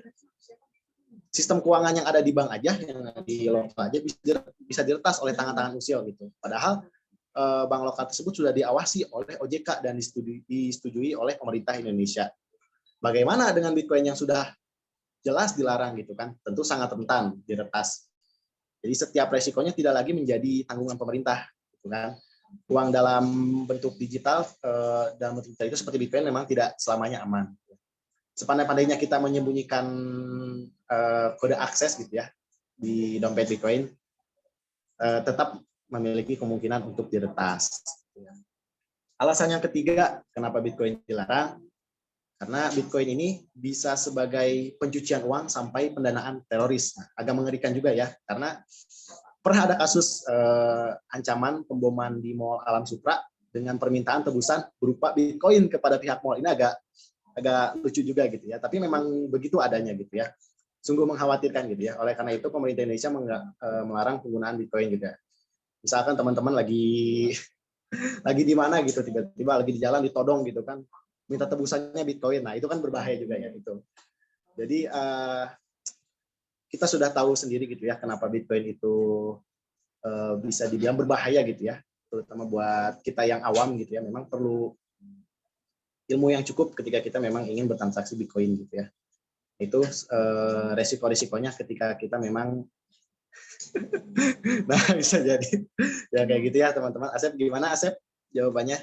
Sistem keuangan yang ada di bank aja, yang di lokal aja bisa diretas oleh tangan-tangan usil gitu. Padahal bank lokal tersebut sudah diawasi oleh OJK dan disetujui oleh pemerintah Indonesia. Bagaimana dengan Bitcoin yang sudah jelas dilarang gitu kan? Tentu sangat rentan diretas. Jadi setiap resikonya tidak lagi menjadi tanggungan pemerintah, gitu kan? Uang dalam bentuk digital, dalam bentuk digital itu seperti Bitcoin memang tidak selamanya aman. Sepandai-pandainya kita menyembunyikan kode akses gitu ya di dompet Bitcoin, tetap memiliki kemungkinan untuk diretas. Alasan yang ketiga, kenapa Bitcoin dilarang? Karena Bitcoin ini bisa sebagai pencucian uang sampai pendanaan teroris. Nah, agak mengerikan juga ya, karena pernah ada kasus ancaman pemboman di Mall Alam Sutra dengan permintaan tebusan berupa Bitcoin kepada pihak mall. Ini agak lucu juga gitu ya, tapi memang begitu adanya gitu ya. Sungguh mengkhawatirkan gitu ya. Oleh karena itu pemerintah Indonesia melarang penggunaan Bitcoin gitu ya. Misalkan teman-teman lagi di mana gitu, tiba-tiba lagi di jalan ditodong gitu kan, minta tebusannya Bitcoin. Nah, itu kan berbahaya juga ya itu. Jadi kita sudah tahu sendiri gitu ya kenapa Bitcoin itu bisa dibilang berbahaya gitu ya, terutama buat kita yang awam gitu ya. Memang perlu ilmu yang cukup ketika kita memang ingin bertransaksi Bitcoin gitu ya. Itu resiko-resikonya ketika kita memang nah bisa jadi ya kayak gitu ya teman-teman. Asep gimana Asep jawabannya?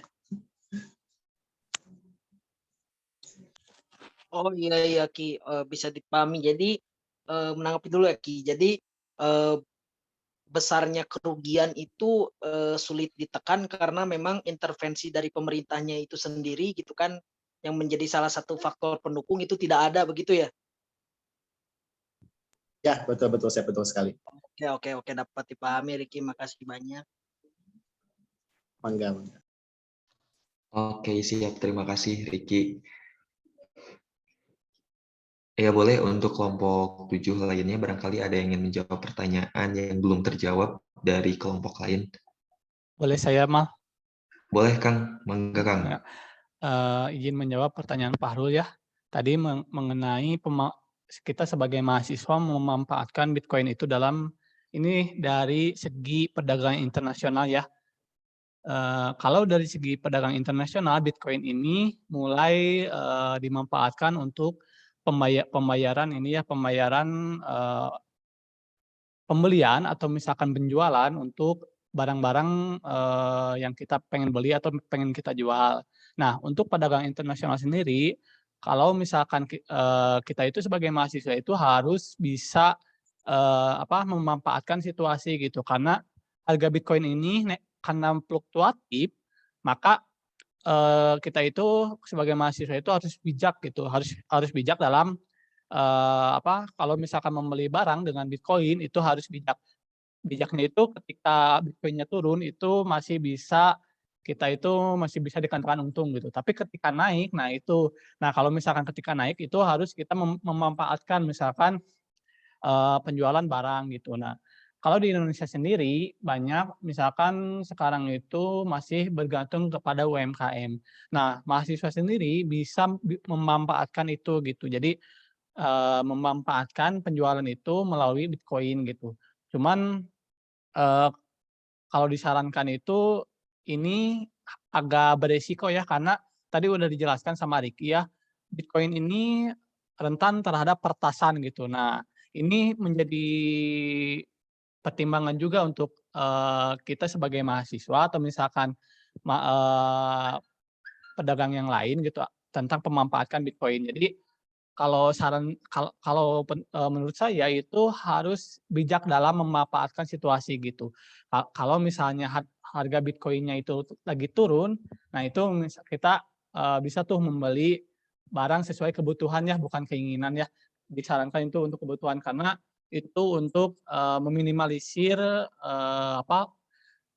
Oh iya Ki, bisa dipahami. Jadi menanggapi dulu ya Ki. Jadi besarnya kerugian itu sulit ditekan karena memang intervensi dari pemerintahnya itu sendiri gitu kan, yang menjadi salah satu faktor pendukung itu tidak ada begitu ya? Ya betul saya betul sekali. Oke dapat dipahami Riki, makasih banyak. Mangga. Oke siap, terima kasih Riki. Ya boleh untuk kelompok 7 lainnya barangkali ada yang ingin menjawab pertanyaan yang belum terjawab dari kelompok lain. Boleh saya, Mal? Boleh Kang, mangga Kang. Ya. Izin menjawab pertanyaan Pak Hrul ya. Tadi mengenai kita sebagai mahasiswa memanfaatkan Bitcoin itu dari segi perdagangan internasional ya. Kalau dari segi perdagangan internasional, Bitcoin ini mulai dimanfaatkan untuk pembayaran pembelian atau misalkan penjualan untuk barang-barang yang kita pengen beli atau pengen kita jual. Nah, untuk perdagangan internasional sendiri, kalau misalkan kita itu sebagai mahasiswa itu harus bisa memanfaatkan situasi gitu, karena harga Bitcoin ini karena fluktuatif, maka kita itu sebagai mahasiswa itu harus bijak gitu, harus bijak dalam kalau misalkan membeli barang dengan Bitcoin itu harus bijak. Bijaknya itu ketika Bitcoin-nya turun itu kita itu masih bisa dikatakan untung gitu. Tapi ketika naik, nah kalau misalkan ketika naik itu harus kita memanfaatkan misalkan penjualan barang gitu. Nah, kalau di Indonesia sendiri banyak misalkan sekarang itu masih bergantung kepada UMKM. Nah, mahasiswa sendiri bisa memanfaatkan itu gitu. Jadi memanfaatkan penjualan itu melalui Bitcoin gitu. Cuman kalau disarankan itu ini agak beresiko ya karena tadi udah dijelaskan sama Riki ya, Bitcoin ini rentan terhadap pertasan gitu. Nah, ini menjadi pertimbangan juga untuk kita sebagai mahasiswa atau misalkan pedagang yang lain gitu tentang pemanfaatan Bitcoin. Jadi menurut saya itu harus bijak dalam memanfaatkan situasi gitu. Kalau misalnya harga Bitcoin-nya itu lagi turun, nah itu kita bisa tuh membeli barang sesuai kebutuhan ya, bukan keinginan ya. Disarankan itu untuk kebutuhan karena itu untuk meminimalisir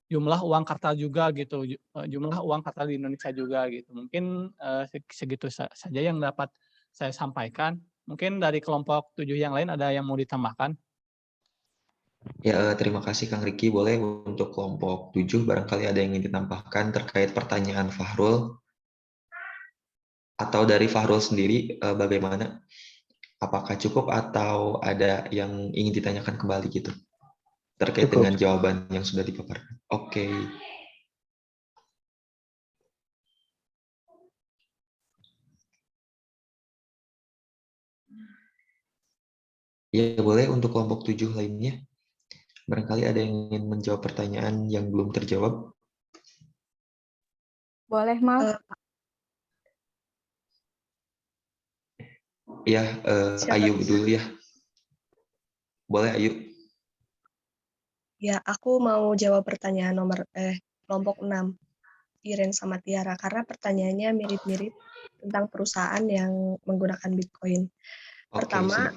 jumlah uang kartal juga gitu, jumlah uang kartal di Indonesia juga gitu. Mungkin segitu saja yang dapat saya sampaikan. Mungkin dari kelompok 7 yang lain ada yang mau ditambahkan? Ya, terima kasih Kang Riki. Boleh untuk kelompok 7 barangkali ada yang ingin ditambahkan terkait pertanyaan Fahrul? Atau dari Fahrul sendiri bagaimana? Apakah cukup atau ada yang ingin ditanyakan kembali gitu? Terkait Cukup. dengan jawaban yang sudah dipaparkan. Oke. Ya, boleh untuk kelompok 7 lainnya. Barangkali ada yang ingin menjawab pertanyaan yang belum terjawab. Boleh, Mas. Ya, Ayu dulu ya. Boleh, Ayu. Ya, aku mau jawab pertanyaan kelompok 6, Iren sama Tiara, karena pertanyaannya mirip-mirip tentang perusahaan yang menggunakan Bitcoin. Pertama,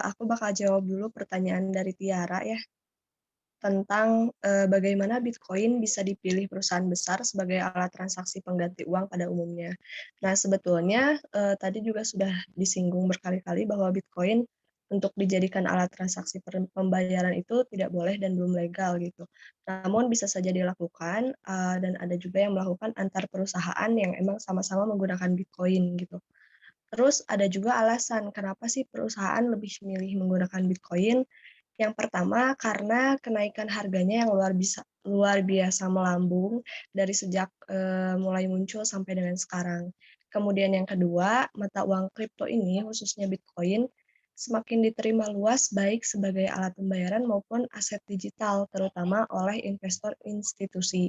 aku bakal jawab dulu pertanyaan dari Tiara ya, tentang bagaimana Bitcoin bisa dipilih perusahaan besar sebagai alat transaksi pengganti uang pada umumnya. Nah, sebetulnya tadi juga sudah disinggung berkali-kali bahwa Bitcoin untuk dijadikan alat transaksi pembayaran itu tidak boleh dan belum legal gitu. Namun bisa saja dilakukan dan ada juga yang melakukan antar perusahaan yang emang sama-sama menggunakan Bitcoin gitu. Terus ada juga alasan kenapa sih perusahaan lebih memilih menggunakan Bitcoin. Yang pertama karena kenaikan harganya yang luar biasa melambung dari sejak mulai muncul sampai dengan sekarang. Kemudian yang kedua, mata uang kripto ini khususnya Bitcoin semakin diterima luas baik sebagai alat pembayaran maupun aset digital terutama oleh investor institusi.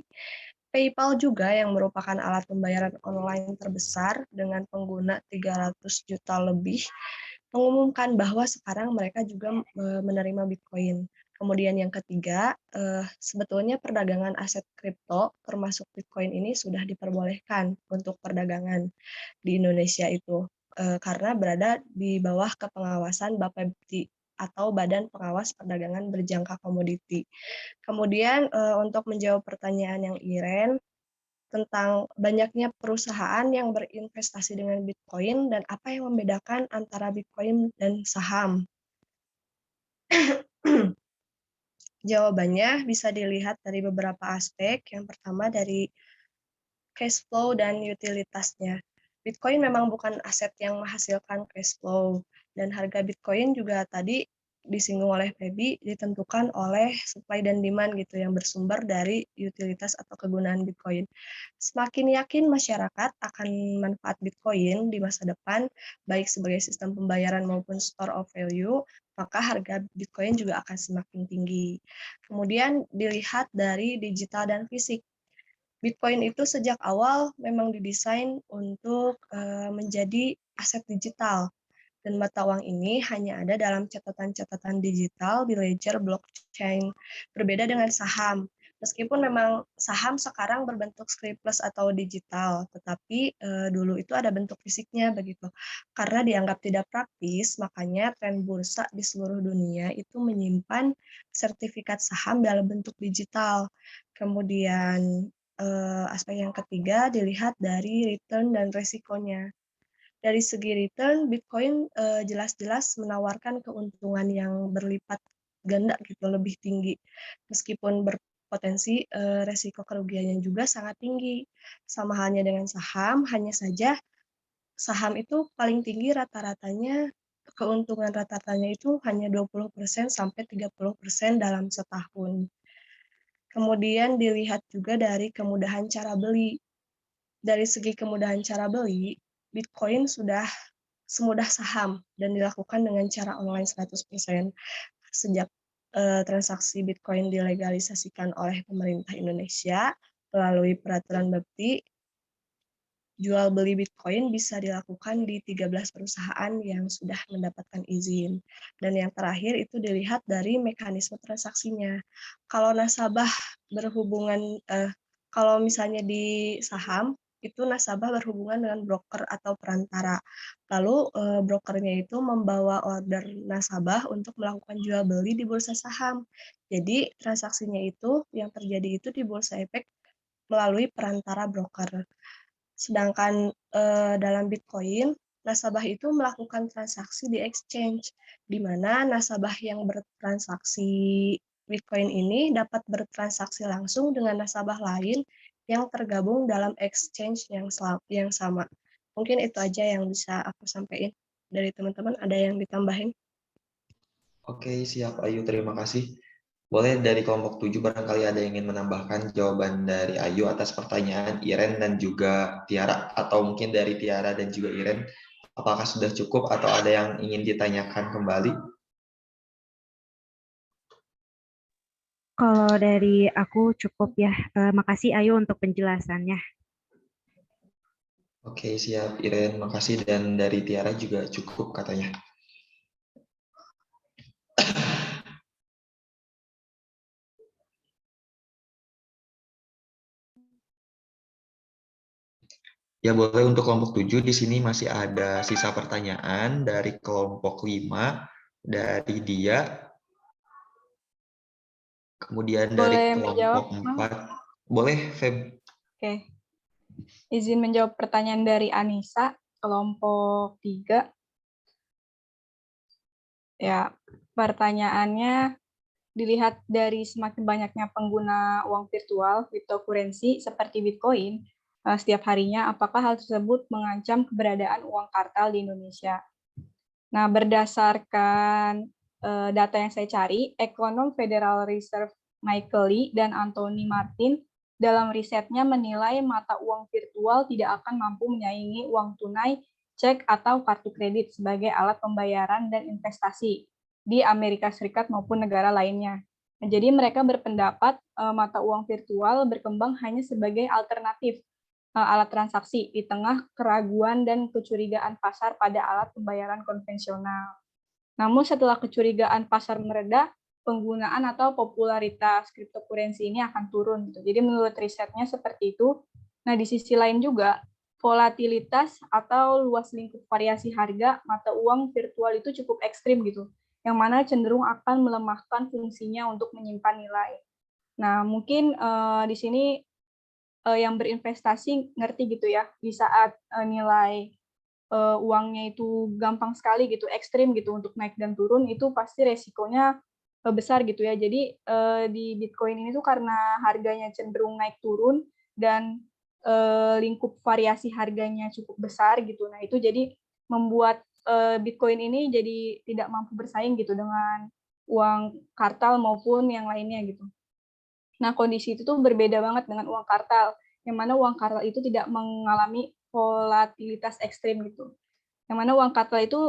PayPal juga yang merupakan alat pembayaran online terbesar dengan pengguna 300 juta lebih mengumumkan bahwa sekarang mereka juga menerima Bitcoin. Kemudian yang ketiga, sebetulnya perdagangan aset kripto termasuk Bitcoin ini sudah diperbolehkan untuk perdagangan di Indonesia itu karena berada di bawah kepengawasan Bapepti atau Badan Pengawas Perdagangan Berjangka Komoditi. Kemudian untuk menjawab pertanyaan yang Iren, tentang banyaknya perusahaan yang berinvestasi dengan Bitcoin dan apa yang membedakan antara Bitcoin dan saham. Jawabannya bisa dilihat dari beberapa aspek. Yang pertama dari cash flow dan utilitasnya. Bitcoin memang bukan aset yang menghasilkan cash flow dan harga Bitcoin juga tadi disinggung oleh Feby ditentukan oleh supply dan demand gitu yang bersumber dari utilitas atau kegunaan Bitcoin. Semakin yakin masyarakat akan manfaat Bitcoin di masa depan baik sebagai sistem pembayaran maupun store of value, maka harga Bitcoin juga akan semakin tinggi. Kemudian dilihat dari digital dan fisik. Bitcoin itu sejak awal memang didesain untuk menjadi aset digital. Dan mata uang ini hanya ada dalam catatan-catatan digital di ledger blockchain. Berbeda dengan saham. Meskipun memang saham sekarang berbentuk scriptless atau digital, tetapi dulu itu ada bentuk fisiknya begitu. Karena dianggap tidak praktis, makanya tren bursa di seluruh dunia itu menyimpan sertifikat saham dalam bentuk digital. Kemudian aspek yang ketiga dilihat dari return dan resikonya. Dari segi return, Bitcoin jelas-jelas menawarkan keuntungan yang berlipat ganda gitu, lebih tinggi. Meskipun berpotensi resiko kerugiannya juga sangat tinggi. Sama halnya dengan saham, hanya saja saham itu paling tinggi rata-ratanya, keuntungan rata-ratanya itu hanya 20% sampai 30% dalam setahun. Kemudian dilihat juga dari kemudahan cara beli. Dari segi kemudahan cara beli, Bitcoin sudah semudah saham dan dilakukan dengan cara online 100%. Sejak transaksi Bitcoin dilegalisasikan oleh pemerintah Indonesia melalui peraturan Bapti, jual beli Bitcoin bisa dilakukan di 13 perusahaan yang sudah mendapatkan izin. Dan yang terakhir itu dilihat dari mekanisme transaksinya. Kalau nasabah berhubungan, kalau misalnya di saham, itu nasabah berhubungan dengan broker atau perantara. Lalu brokernya itu membawa order nasabah untuk melakukan jual beli di bursa saham. Jadi transaksinya itu yang terjadi itu di bursa efek melalui perantara broker. Sedangkan dalam Bitcoin, nasabah itu melakukan transaksi di exchange, di mana nasabah yang bertransaksi Bitcoin ini dapat bertransaksi langsung dengan nasabah lain yang tergabung dalam exchange yang sama. Mungkin itu aja yang bisa aku sampaikan dari teman-teman. Ada yang ditambahin? Oke, siap Ayu, terima kasih. Boleh dari kelompok 7 barangkali ada yang ingin menambahkan jawaban dari Ayu atas pertanyaan Iren dan juga Tiara, atau mungkin dari Tiara dan juga Iren, apakah sudah cukup atau ada yang ingin ditanyakan kembali? Kalau dari aku cukup ya. Makasih Ayu untuk penjelasannya. Oke, siap Iren, makasih. Dan dari Tiara juga cukup katanya. Ya boleh, untuk kelompok 7 di sini masih ada sisa pertanyaan dari kelompok 5, dari Dia, kemudian dari Boleh menjawab, kelompok 4. Boleh, Feb. Oke. Izin menjawab pertanyaan dari Anissa, kelompok 3. Ya, pertanyaannya dilihat dari semakin banyaknya pengguna uang virtual, cryptocurrency seperti Bitcoin, setiap harinya, apakah hal tersebut mengancam keberadaan uang kartal di Indonesia? Nah, berdasarkan data yang saya cari, ekonom Federal Reserve Michael Lee dan Anthony Martin dalam risetnya menilai mata uang virtual tidak akan mampu menyaingi uang tunai, cek, atau kartu kredit sebagai alat pembayaran dan investasi di Amerika Serikat maupun negara lainnya. Nah, jadi mereka berpendapat mata uang virtual berkembang hanya sebagai alternatif alat transaksi di tengah keraguan dan kecurigaan pasar pada alat pembayaran konvensional. Namun setelah kecurigaan pasar mereda, penggunaan atau popularitas cryptocurrency ini akan turun. Jadi menurut risetnya seperti itu. Nah, di sisi lain juga, volatilitas atau luas lingkup variasi harga mata uang virtual itu cukup ekstrim gitu, yang mana cenderung akan melemahkan fungsinya untuk menyimpan nilai. Nah, mungkin di sini yang berinvestasi ngerti gitu ya, di saat nilai uangnya itu gampang sekali gitu, ekstrim gitu untuk naik dan turun, itu pasti resikonya besar gitu ya. Jadi di Bitcoin ini tuh karena harganya cenderung naik turun dan lingkup variasi harganya cukup besar gitu. Nah, itu jadi membuat Bitcoin ini jadi tidak mampu bersaing gitu dengan uang kartal maupun yang lainnya gitu. Nah, kondisi itu tuh berbeda banget dengan uang kartal, yang mana uang kartal itu tidak mengalami volatilitas ekstrim gitu. Yang mana uang kartal itu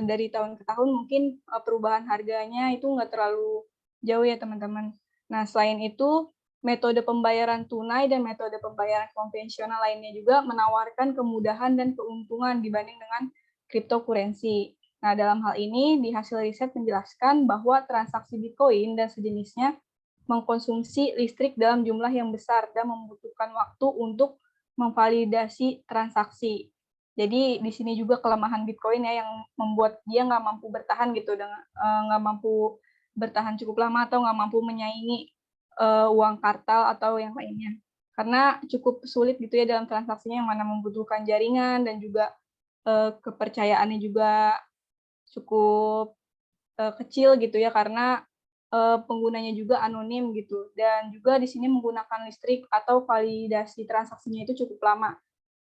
dari tahun ke tahun mungkin perubahan harganya itu nggak terlalu jauh ya teman-teman. Nah, selain itu, metode pembayaran tunai dan metode pembayaran konvensional lainnya juga menawarkan kemudahan dan keuntungan dibanding dengan cryptocurrency. Nah, dalam hal ini di hasil riset menjelaskan bahwa transaksi Bitcoin dan sejenisnya mengkonsumsi listrik dalam jumlah yang besar dan membutuhkan waktu untuk memvalidasi transaksi. Jadi di sini juga kelemahan Bitcoin ya yang membuat dia nggak mampu bertahan gitu, nggak mampu bertahan cukup lama atau nggak mampu menyaingi uang kartal atau yang lainnya. Karena cukup sulit gitu ya dalam transaksinya yang mana membutuhkan jaringan dan juga kepercayaannya juga cukup kecil gitu ya karena penggunanya juga anonim gitu, dan juga di sini menggunakan listrik atau validasi transaksinya itu cukup lama.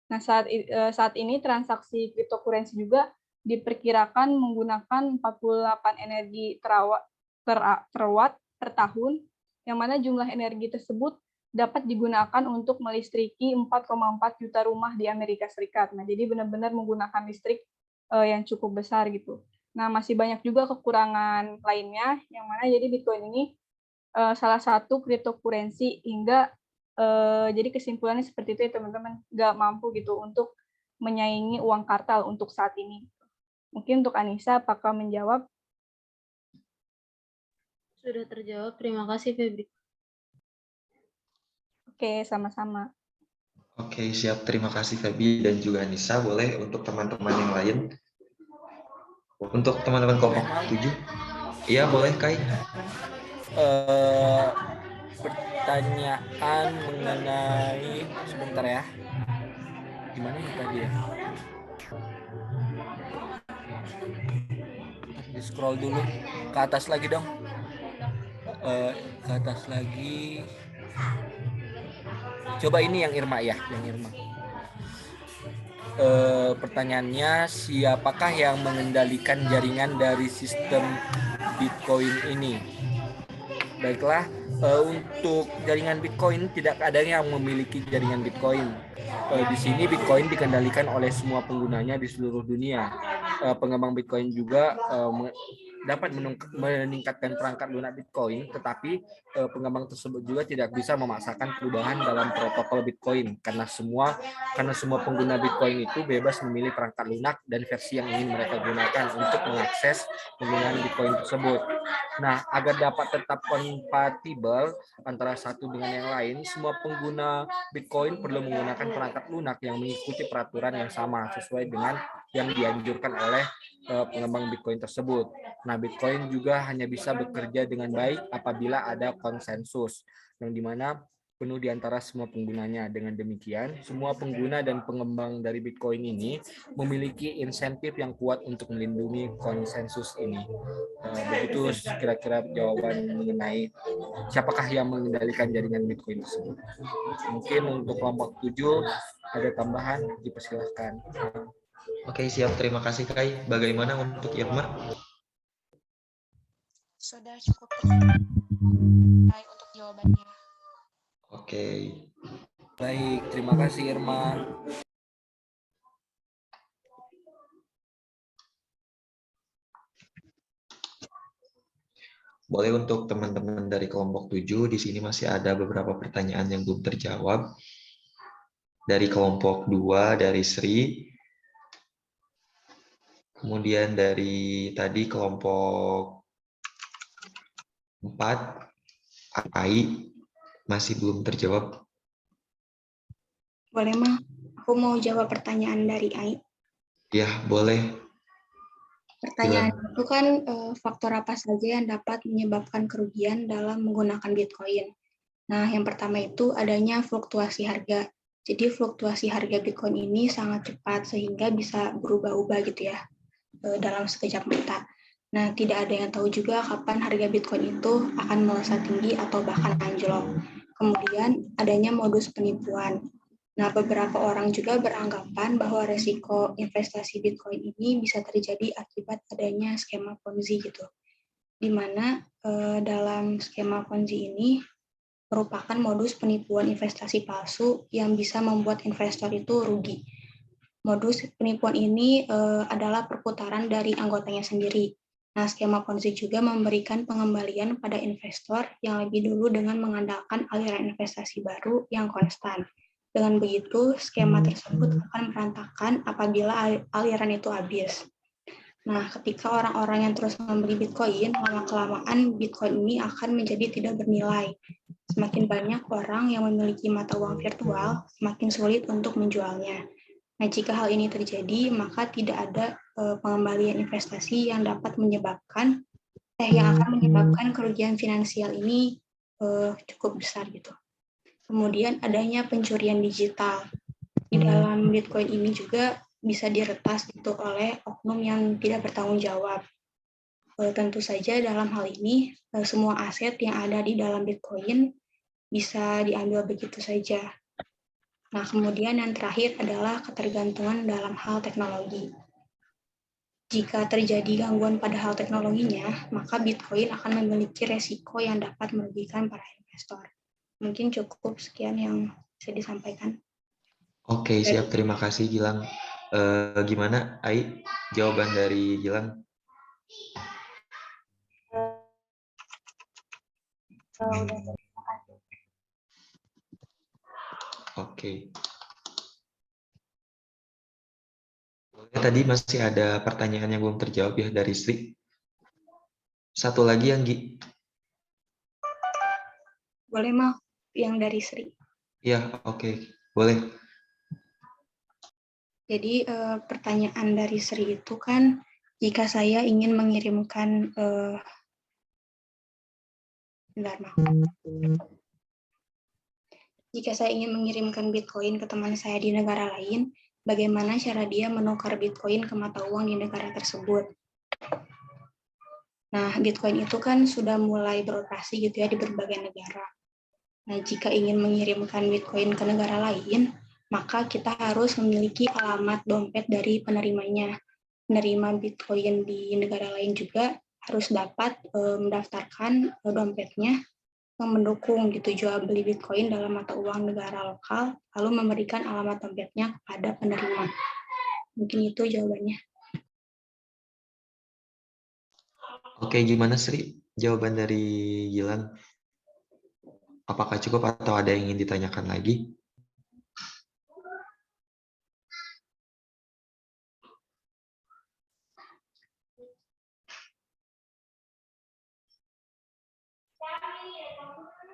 Nah, saat ini transaksi cryptocurrency juga diperkirakan menggunakan 48 energi terawatt per tahun, yang mana jumlah energi tersebut dapat digunakan untuk melistriki 4,4 juta rumah di Amerika Serikat. Nah, jadi benar-benar menggunakan listrik yang cukup besar gitu. Nah, masih banyak juga kekurangan lainnya, yang mana jadi Bitcoin ini salah satu cryptocurrency hingga jadi kesimpulannya seperti itu ya teman-teman, nggak mampu gitu untuk menyaingi uang kartal untuk saat ini. Mungkin untuk Anissa, apakah menjawab? Sudah terjawab, terima kasih Febri. Oke, sama-sama. Oke, siap. Terima kasih Febi dan juga Anissa. Boleh untuk teman-teman yang lain? Untuk teman-teman kelompok 7? Iya, boleh Kai. Pertanyaan mengenai, sebentar ya, gimana ya tadi ya, di scroll dulu ke atas lagi dong, ke atas lagi, coba ini yang Irma ya, yang Irma. Pertanyaannya, siapakah yang mengendalikan jaringan dari sistem Bitcoin ini? Baiklah, untuk jaringan Bitcoin tidak ada yang memiliki jaringan Bitcoin. Di sini Bitcoin dikendalikan oleh semua penggunanya di seluruh dunia. Pengembang Bitcoin juga dapat meningkatkan perangkat lunak Bitcoin, tetapi pengembang tersebut juga tidak bisa memaksakan perubahan dalam protokol Bitcoin karena semua pengguna Bitcoin itu bebas memilih perangkat lunak dan versi yang ingin mereka gunakan untuk mengakses penggunaan Bitcoin tersebut. Nah, agar dapat tetap kompatibel antara satu dengan yang lain, semua pengguna Bitcoin perlu menggunakan perangkat lunak yang mengikuti peraturan yang sama sesuai dengan yang dianjurkan oleh pengembang Bitcoin tersebut. Nah, Bitcoin juga hanya bisa bekerja dengan baik apabila ada konsensus, yang dimana penuh di antara semua penggunanya. Dengan demikian, semua pengguna dan pengembang dari Bitcoin ini memiliki insentif yang kuat untuk melindungi konsensus ini. Begitu kira-kira jawaban mengenai siapakah yang mengendalikan jaringan Bitcoin tersebut. Mungkin untuk kelompok 7 ada tambahan, dipersilahkan. Oke, siap. Terima kasih Kai. Bagaimana untuk Irma? Sudah cukup baik untuk jawabannya. Oke. Baik, terima kasih Irma. Boleh untuk teman-teman dari kelompok 7, di sini masih ada beberapa pertanyaan yang belum terjawab. Dari kelompok 2, dari Sri. Kemudian dari tadi kelompok 4, AI, masih belum terjawab. Boleh, Ma? Aku mau jawab pertanyaan dari AI. Ya, boleh. Pertanyaan itu kan faktor apa saja yang dapat menyebabkan kerugian dalam menggunakan Bitcoin. Nah, yang pertama itu adanya fluktuasi harga. Jadi fluktuasi harga Bitcoin ini sangat cepat sehingga bisa berubah-ubah gitu ya dalam sekejap mata. Nah, tidak ada yang tahu juga kapan harga Bitcoin itu akan melesat tinggi atau bahkan anjlok. Kemudian adanya modus penipuan. Nah, beberapa orang juga beranggapan bahwa resiko investasi Bitcoin ini bisa terjadi akibat adanya skema Ponzi gitu. Di mana dalam skema Ponzi ini merupakan modus penipuan investasi palsu yang bisa membuat investor itu rugi. Modus penipuan ini adalah perputaran dari anggotanya sendiri. Nah, skema Ponzi juga memberikan pengembalian pada investor yang lebih dulu dengan mengandalkan aliran investasi baru yang konstan. Dengan begitu, skema tersebut akan berantakan apabila aliran itu habis. Nah, ketika orang-orang yang terus membeli Bitcoin, lama-kelamaan Bitcoin ini akan menjadi tidak bernilai. Semakin banyak orang yang memiliki mata uang virtual, semakin sulit untuk menjualnya. Nah, jika hal ini terjadi, maka tidak ada pengembalian investasi yang dapat menyebabkan yang akan menyebabkan kerugian finansial ini cukup besar gitu. Kemudian adanya pencurian digital. Di dalam Bitcoin ini juga bisa diretas gitu oleh oknum yang tidak bertanggung jawab. Tentu saja dalam hal ini semua aset yang ada di dalam Bitcoin bisa diambil begitu saja. Nah, kemudian yang terakhir adalah ketergantungan dalam hal teknologi. Jika terjadi gangguan pada hal teknologinya, maka Bitcoin akan memiliki resiko yang dapat merugikan para investor. Mungkin cukup sekian yang bisa disampaikan. Oke, siap. Terima kasih, Gilang. Gimana, Ai? Jawaban dari Gilang? Oke. Tadi masih ada pertanyaan yang belum terjawab ya dari Sri. Satu lagi yang Boleh mau yang dari Sri. Ya, oke. Boleh. Jadi pertanyaan dari Sri itu kan, jika saya ingin mengirimkan Jika saya ingin mengirimkan Bitcoin ke teman saya di negara lain, bagaimana cara dia menukar Bitcoin ke mata uang di negara tersebut? Nah, Bitcoin itu kan sudah mulai beroperasi gitu ya di berbagai negara. Nah, jika ingin mengirimkan Bitcoin ke negara lain, maka kita harus memiliki alamat dompet dari penerimanya. Penerima Bitcoin di negara lain juga harus dapat mendaftarkan dompetnya yang mendukung gitu jual beli Bitcoin dalam mata uang negara lokal, lalu memberikan alamat dompetnya kepada penerima. Mungkin itu jawabannya. Oke, gimana Sri? Jawaban dari Gilang? Apakah cukup atau ada yang ingin ditanyakan lagi?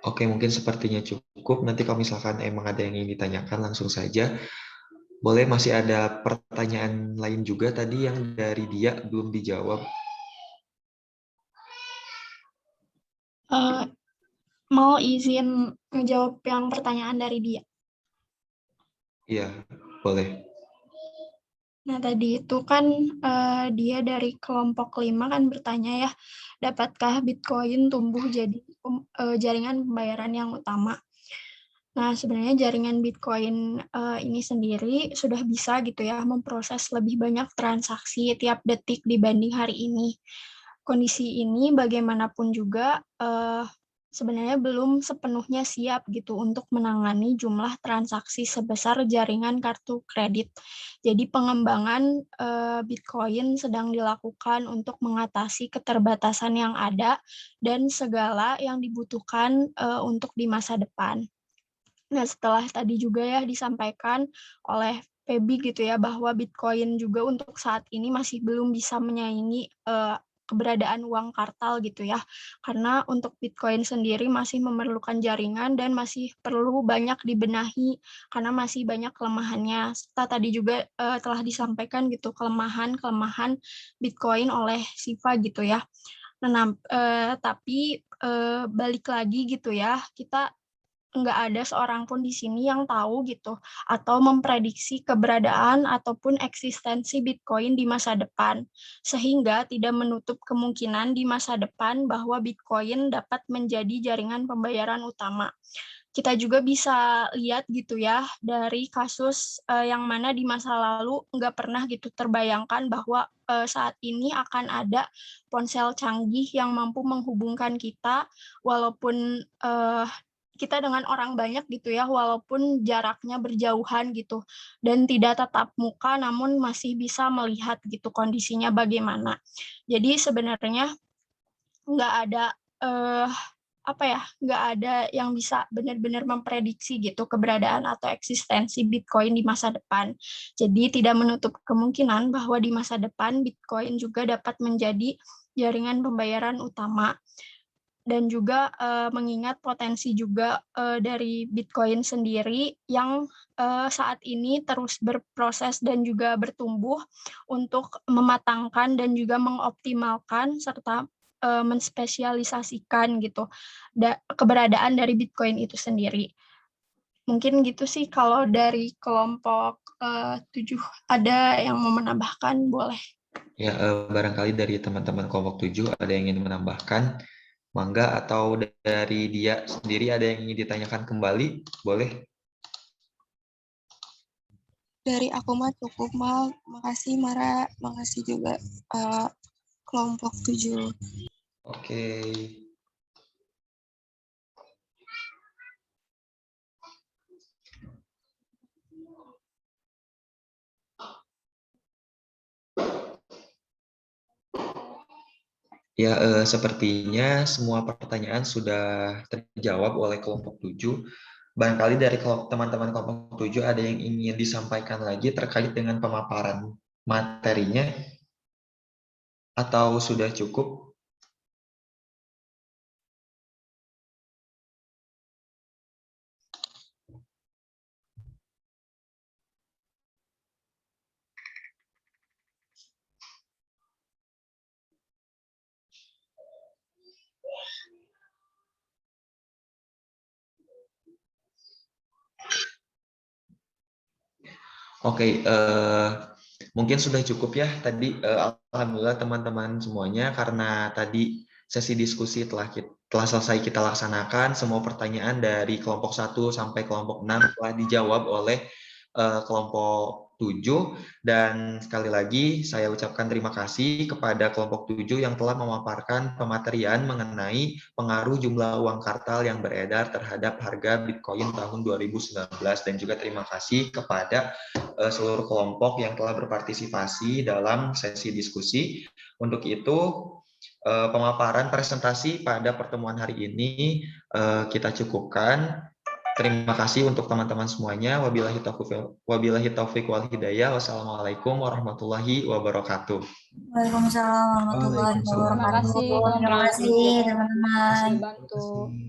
Oke, mungkin sepertinya cukup. Nanti kalau misalkan emang ada yang ingin ditanyakan, langsung saja. Boleh, masih ada pertanyaan lain juga tadi yang dari dia belum dijawab. Mau izin menjawab yang pertanyaan dari dia. Iya, boleh. Nah, tadi itu kan dia dari kelompok 5 kan bertanya ya, dapatkah Bitcoin tumbuh jadi jaringan pembayaran yang utama? Nah, sebenarnya jaringan Bitcoin ini sendiri sudah bisa gitu ya memproses lebih banyak transaksi tiap detik dibanding hari ini. Kondisi ini bagaimanapun juga sebenarnya belum sepenuhnya siap gitu untuk menangani jumlah transaksi sebesar jaringan kartu kredit. Jadi pengembangan Bitcoin sedang dilakukan untuk mengatasi keterbatasan yang ada dan segala yang dibutuhkan untuk di masa depan. Nah, setelah tadi juga ya disampaikan oleh Feby gitu ya, bahwa Bitcoin juga untuk saat ini masih belum bisa menyaingi keberadaan uang kartal gitu ya. Karena untuk Bitcoin sendiri masih memerlukan jaringan dan masih perlu banyak dibenahi karena masih banyak kelemahannya. Serta tadi juga telah disampaikan gitu kelemahan-kelemahan Bitcoin oleh Siva gitu ya. Nah, tapi balik lagi gitu ya, kita nggak ada seorang pun di sini yang tahu gitu atau memprediksi keberadaan ataupun eksistensi Bitcoin di masa depan, sehingga tidak menutup kemungkinan di masa depan bahwa Bitcoin dapat menjadi jaringan pembayaran utama. Kita juga bisa lihat gitu ya dari kasus yang mana di masa lalu nggak pernah gitu terbayangkan bahwa saat ini akan ada ponsel canggih yang mampu menghubungkan kita walaupun kita dengan orang banyak gitu ya, walaupun jaraknya berjauhan gitu, dan tidak tatap muka, namun masih bisa melihat gitu kondisinya bagaimana. Jadi sebenarnya nggak ada nggak ada yang bisa benar-benar memprediksi gitu keberadaan atau eksistensi Bitcoin di masa depan. Jadi tidak menutup kemungkinan bahwa di masa depan Bitcoin juga dapat menjadi jaringan pembayaran utama. Dan juga mengingat potensi juga dari Bitcoin sendiri yang saat ini terus berproses dan juga bertumbuh untuk mematangkan dan juga mengoptimalkan serta menspesialisasikan gitu keberadaan dari Bitcoin itu sendiri. Mungkin gitu sih kalau dari kelompok 7 ada yang mau menambahkan, boleh. Ya, barangkali dari teman-teman kelompok 7 ada yang ingin menambahkan, mangga, atau dari dia sendiri ada yang ingin ditanyakan kembali, boleh. Dari aku mah cukup, Mal. Makasih Mara, makasih juga kelompok 7. Oke. Ya, sepertinya semua pertanyaan sudah terjawab oleh kelompok 7. Barangkali dari teman-teman kelompok 7 ada yang ingin disampaikan lagi terkait dengan pemaparan materinya, atau sudah cukup? Oke, mungkin sudah cukup ya tadi. Alhamdulillah teman-teman semuanya, karena tadi sesi diskusi telah selesai kita laksanakan. Semua pertanyaan dari kelompok 1 sampai kelompok 6 telah dijawab oleh kelompok 7. Dan sekali lagi saya ucapkan terima kasih kepada kelompok 7 yang telah memaparkan pematerian mengenai pengaruh jumlah uang kartal yang beredar terhadap harga Bitcoin tahun 2019. Dan juga terima kasih kepada seluruh kelompok yang telah berpartisipasi dalam sesi diskusi. Untuk itu, pemaparan presentasi pada pertemuan hari ini kita cukupkan. Terima kasih untuk teman-teman semuanya. Wabillahi taufiq wal hidayah. Wassalamualaikum warahmatullahi wabarakatuh. Waalaikumsalam warahmatullahi Waalaikumsalam. wabarakatuh. Terima kasih Terima kelompok kasih 7. teman-teman. Bantu.